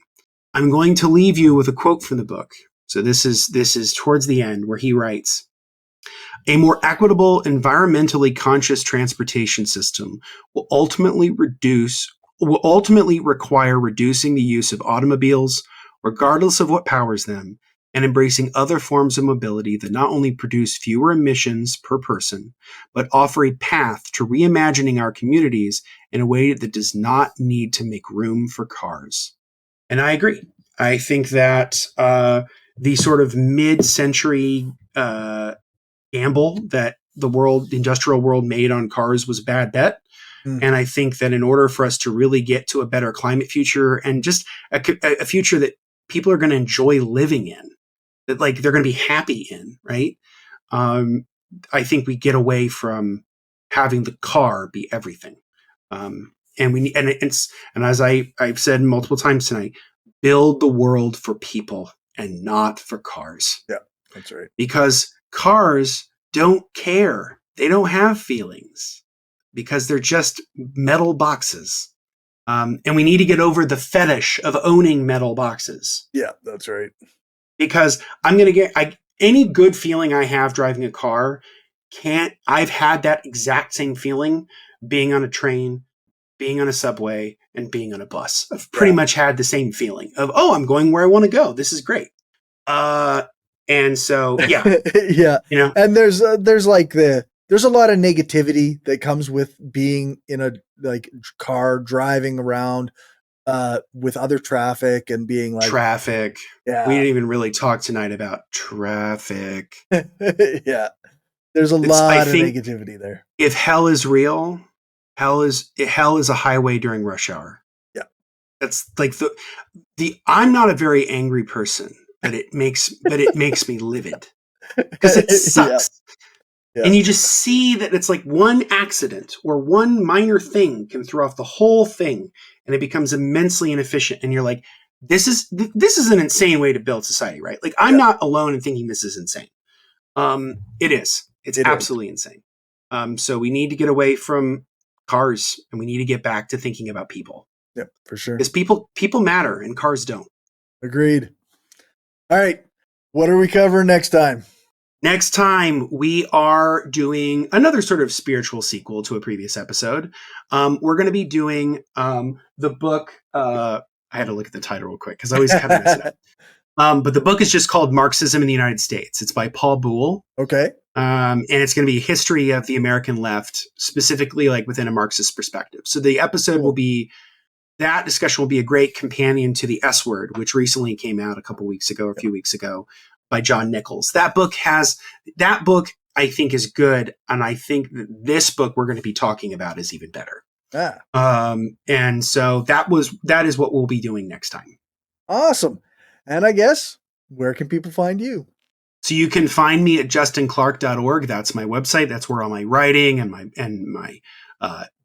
I'm going to leave you with a quote from the book. So this is towards the end, where he writes, "A more equitable, environmentally conscious transportation system will ultimately require reducing the use of automobiles, regardless of what powers them, and embracing other forms of mobility that not only produce fewer emissions per person, but offer a path to reimagining our communities in a way that does not need to make room for cars." And I agree. I think that the sort of mid-century gamble that the industrial world made on cars was a bad bet. And I think that in order for us to really get to a better climate future, and just a future that people are going to enjoy living in, that like they're going to be happy in, right? I think we get away from having the car be everything. And we need, and it's, and as I've said multiple times tonight, build the world for people and not for cars. Yeah, that's right. Because cars don't care. They don't have feelings because they're just metal boxes. And we need to get over the fetish of owning metal boxes. Yeah, that's right. Because I'm going to get any good feeling I have driving a car I've had that exact same feeling being on a train, being on a subway, and being on a bus. I've pretty much had the same feeling of, oh, I'm going where I want to go. This is great. And so, yeah. Yeah. You know, and there's a lot of negativity that comes with being in a like car driving around with other traffic and being like traffic. Yeah. We didn't even really talk tonight about traffic. Yeah. There's a lot of negativity there. If hell is real, hell is a highway during rush hour. Yeah. That's like I'm not a very angry person, but it makes me livid because it sucks. Yeah. And you just see that it's like one accident or one minor thing can throw off the whole thing, and it becomes immensely inefficient. And you're like, this is an insane way to build society, right? Like I'm not alone in thinking this is insane. It is. It's absolutely insane. So we need to get away from cars and we need to get back to thinking about people. Yep, for sure. Because people matter and cars don't. Agreed. All right. What are we covering next time? Next time, we are doing another sort of spiritual sequel to a previous episode. We're going to be doing the book. I had to look at the title real quick because I always kind of mess it up. But the book is just called Marxism in the United States. It's by Paul Boole. Okay. And it's going to be a history of the American left, specifically like within a Marxist perspective. So the episode will be, that discussion will be a great companion to The S Word, which recently came out a few weeks ago by John Nichols. That book I think is good. And I think that this book we're going to be talking about is even better. And so that is what we'll be doing next time. Awesome. And I guess, where can people find you? So you can find me at justinclark.org. That's my website. That's where all my writing and my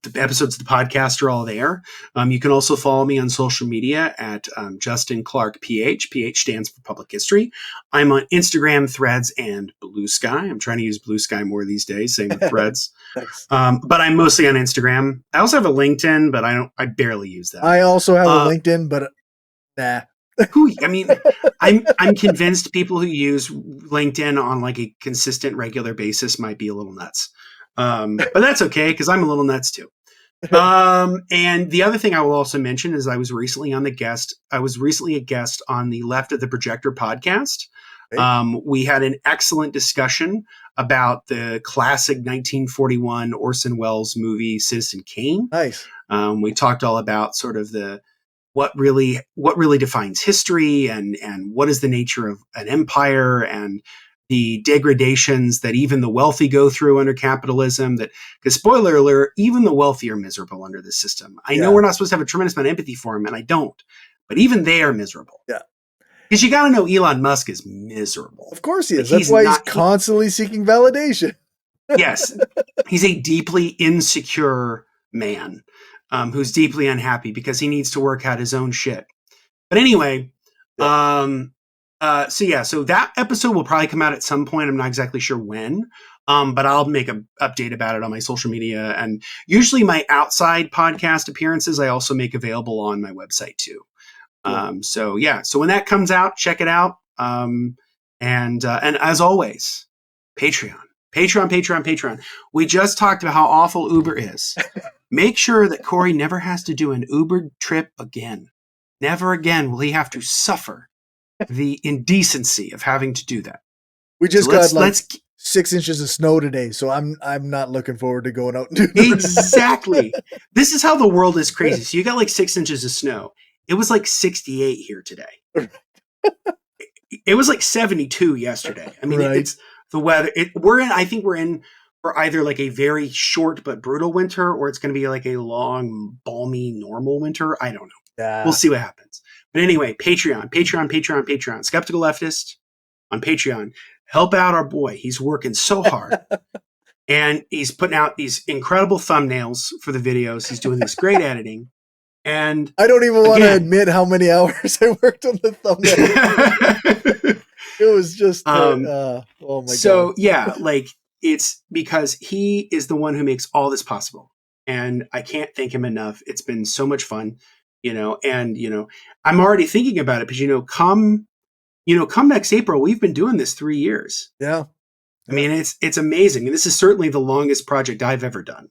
the episodes of the podcast are all there. You can also follow me on social media at Justin Clark PH. PH stands for Public History. I'm on Instagram, Threads, and Blue Sky. I'm trying to use Blue Sky more these days. Same with Threads. But I'm mostly on Instagram. I also have a LinkedIn, but I barely use that. I also have a LinkedIn, but nah. I mean, I'm convinced people who use LinkedIn on like a consistent, regular basis might be a little nuts. But that's okay because I'm a little nuts too. And the other thing I will also mention is I was recently a guest on the Left of the Projector podcast. We had an excellent discussion about the classic 1941 Orson Welles movie Citizen Kane. Nice. We talked all about sort of what really defines history and what is the nature of an empire and the degradations that even the wealthy go through under capitalism. Because spoiler alert, even the wealthy are miserable under this system. I know we're not supposed to have a tremendous amount of empathy for them, and I don't. But even they are miserable. Yeah. Because you got to know Elon Musk is miserable. Of course he is. That's why he's constantly seeking validation. Yes. He's a deeply insecure man who's deeply unhappy because he needs to work out his own shit. But anyway, so that episode will probably come out at some point. I'm not exactly sure when, but I'll make an update about it on my social media. And usually my outside podcast appearances, I also make available on my website too. Cool. So when that comes out, check it out. And as always, Patreon. We just talked about how awful Uber is. Make sure that Corey never has to do an Uber trip again. Never again will he have to suffer the indecency of having to do that. We just got 6 inches of snow today, so I'm not looking forward to going out and doing it. Exactly. This is how the world is crazy. So you got like 6 inches of snow. It was like 68 here today. It was like 72 yesterday. I mean, it's the weather. I think we're in for either like a very short but brutal winter, or it's going to be like a long, balmy, normal winter. I don't know. Yeah. We'll see what happens. But anyway, Patreon. Skeptical Leftist on Patreon. help out our boy. He's working so hard. And he's putting out these incredible thumbnails for the videos. He's doing this great editing. And I don't even want to admit how many hours I worked on the thumbnail. It was just, oh my God. So yeah, like it's because he is the one who makes all this possible. And I can't thank him enough. It's been so much fun, and, I'm already thinking about it because, come next April, we've been doing this 3 years. Yeah. I mean, it's amazing. And this is certainly the longest project I've ever done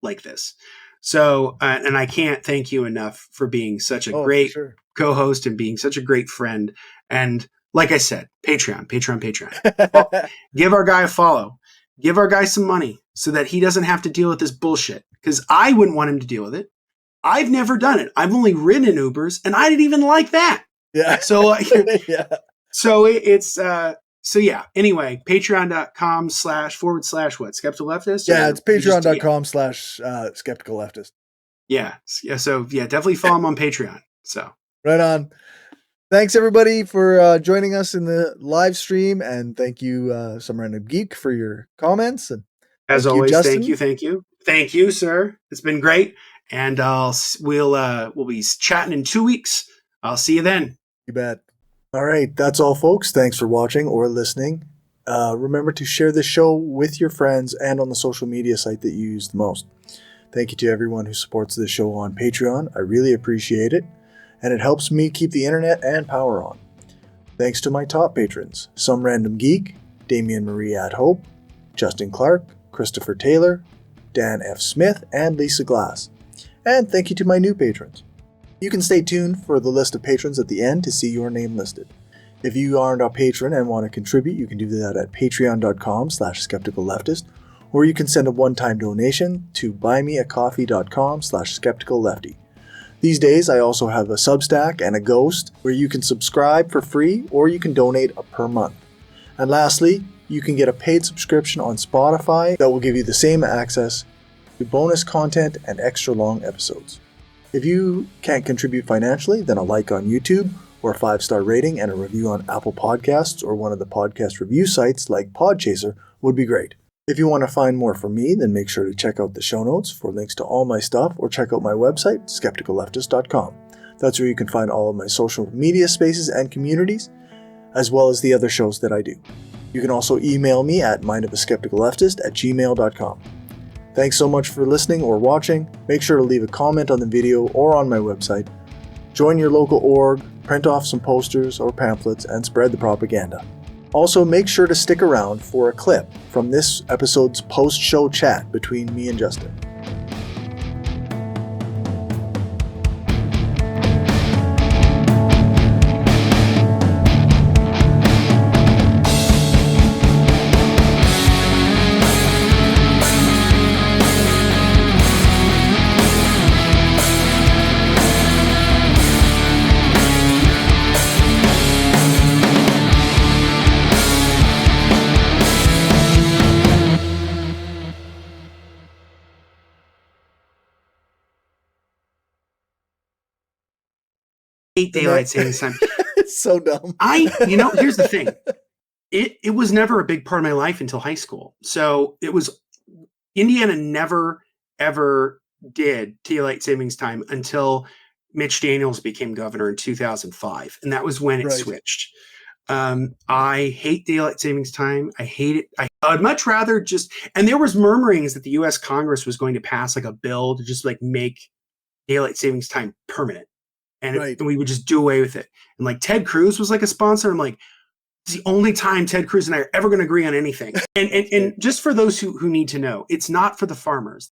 like this. So, and I can't thank you enough for being such a great co-host and being such a great friend. And like I said, Patreon. Give our guy a follow. Give our guy some money so that he doesn't have to deal with this bullshit. Because I wouldn't want him to deal with it. I've never done it. I've only ridden in Ubers, and I didn't even like that. Yeah. So, yeah. So it's so yeah. Anyway, patreon.com// what? Skeptical Leftist? Yeah, it's patreon.com/skeptical leftist. Yeah. So yeah, definitely follow him on Patreon. So right on. Thanks everybody for joining us in the live stream, and thank you, Some Random Geek, for your comments. And as always, thank you, sir. It's been great, and we'll be chatting in 2 weeks. I'll see you then. You bet. All right, that's all, folks. Thanks for watching or listening. Remember to share this show with your friends and on the social media site that you use the most. Thank you to everyone who supports this show on Patreon. I really appreciate it, and it helps me keep the internet and power on. Thanks to my top patrons, Some Random Geek, Damian Marie at Hope, Justin Clark, Christopher Taylor, Dan F. Smith, and Lisa Glass. And thank you to my new patrons. You can stay tuned for the list of patrons at the end to see your name listed. If you aren't a patron and want to contribute, you can do that at patreon.com/skepticalleftist, or you can send a one-time donation to buymeacoffee.com/skepticallefty. These days, I also have a Substack and a Ghost where you can subscribe for free or you can donate per month. And lastly, you can get a paid subscription on Spotify that will give you the same access to bonus content and extra long episodes. If you can't contribute financially, then a like on YouTube or a 5-star rating and a review on Apple Podcasts or one of the podcast review sites like Podchaser would be great. If you want to find more from me, then make sure to check out the show notes for links to all my stuff, or check out my website, skepticalleftist.com. That's where you can find all of my social media spaces and communities, as well as the other shows that I do. You can also email me at mindofaskepticalleftist@gmail.com. Thanks so much for listening or watching. Make sure to leave a comment on the video or on my website. Join your local org, print off some posters or pamphlets, and spread the propaganda. Also, make sure to stick around for a clip from this episode's post-show chat between me and Justin. Daylight savings time. It's so dumb. Here's the thing. It was never a big part of my life until high school. So Indiana never, ever did daylight savings time until Mitch Daniels became governor in 2005. And that was when it switched. I hate daylight savings time. I hate it. I'd much rather and there was murmurings that the U.S. Congress was going to pass like a bill to just like make daylight savings time permanent. And we would just do away with it. And like Ted Cruz was like a sponsor. I'm like, it's the only time Ted Cruz and I are ever going to agree on anything. And just for those who need to know, it's not for the farmers.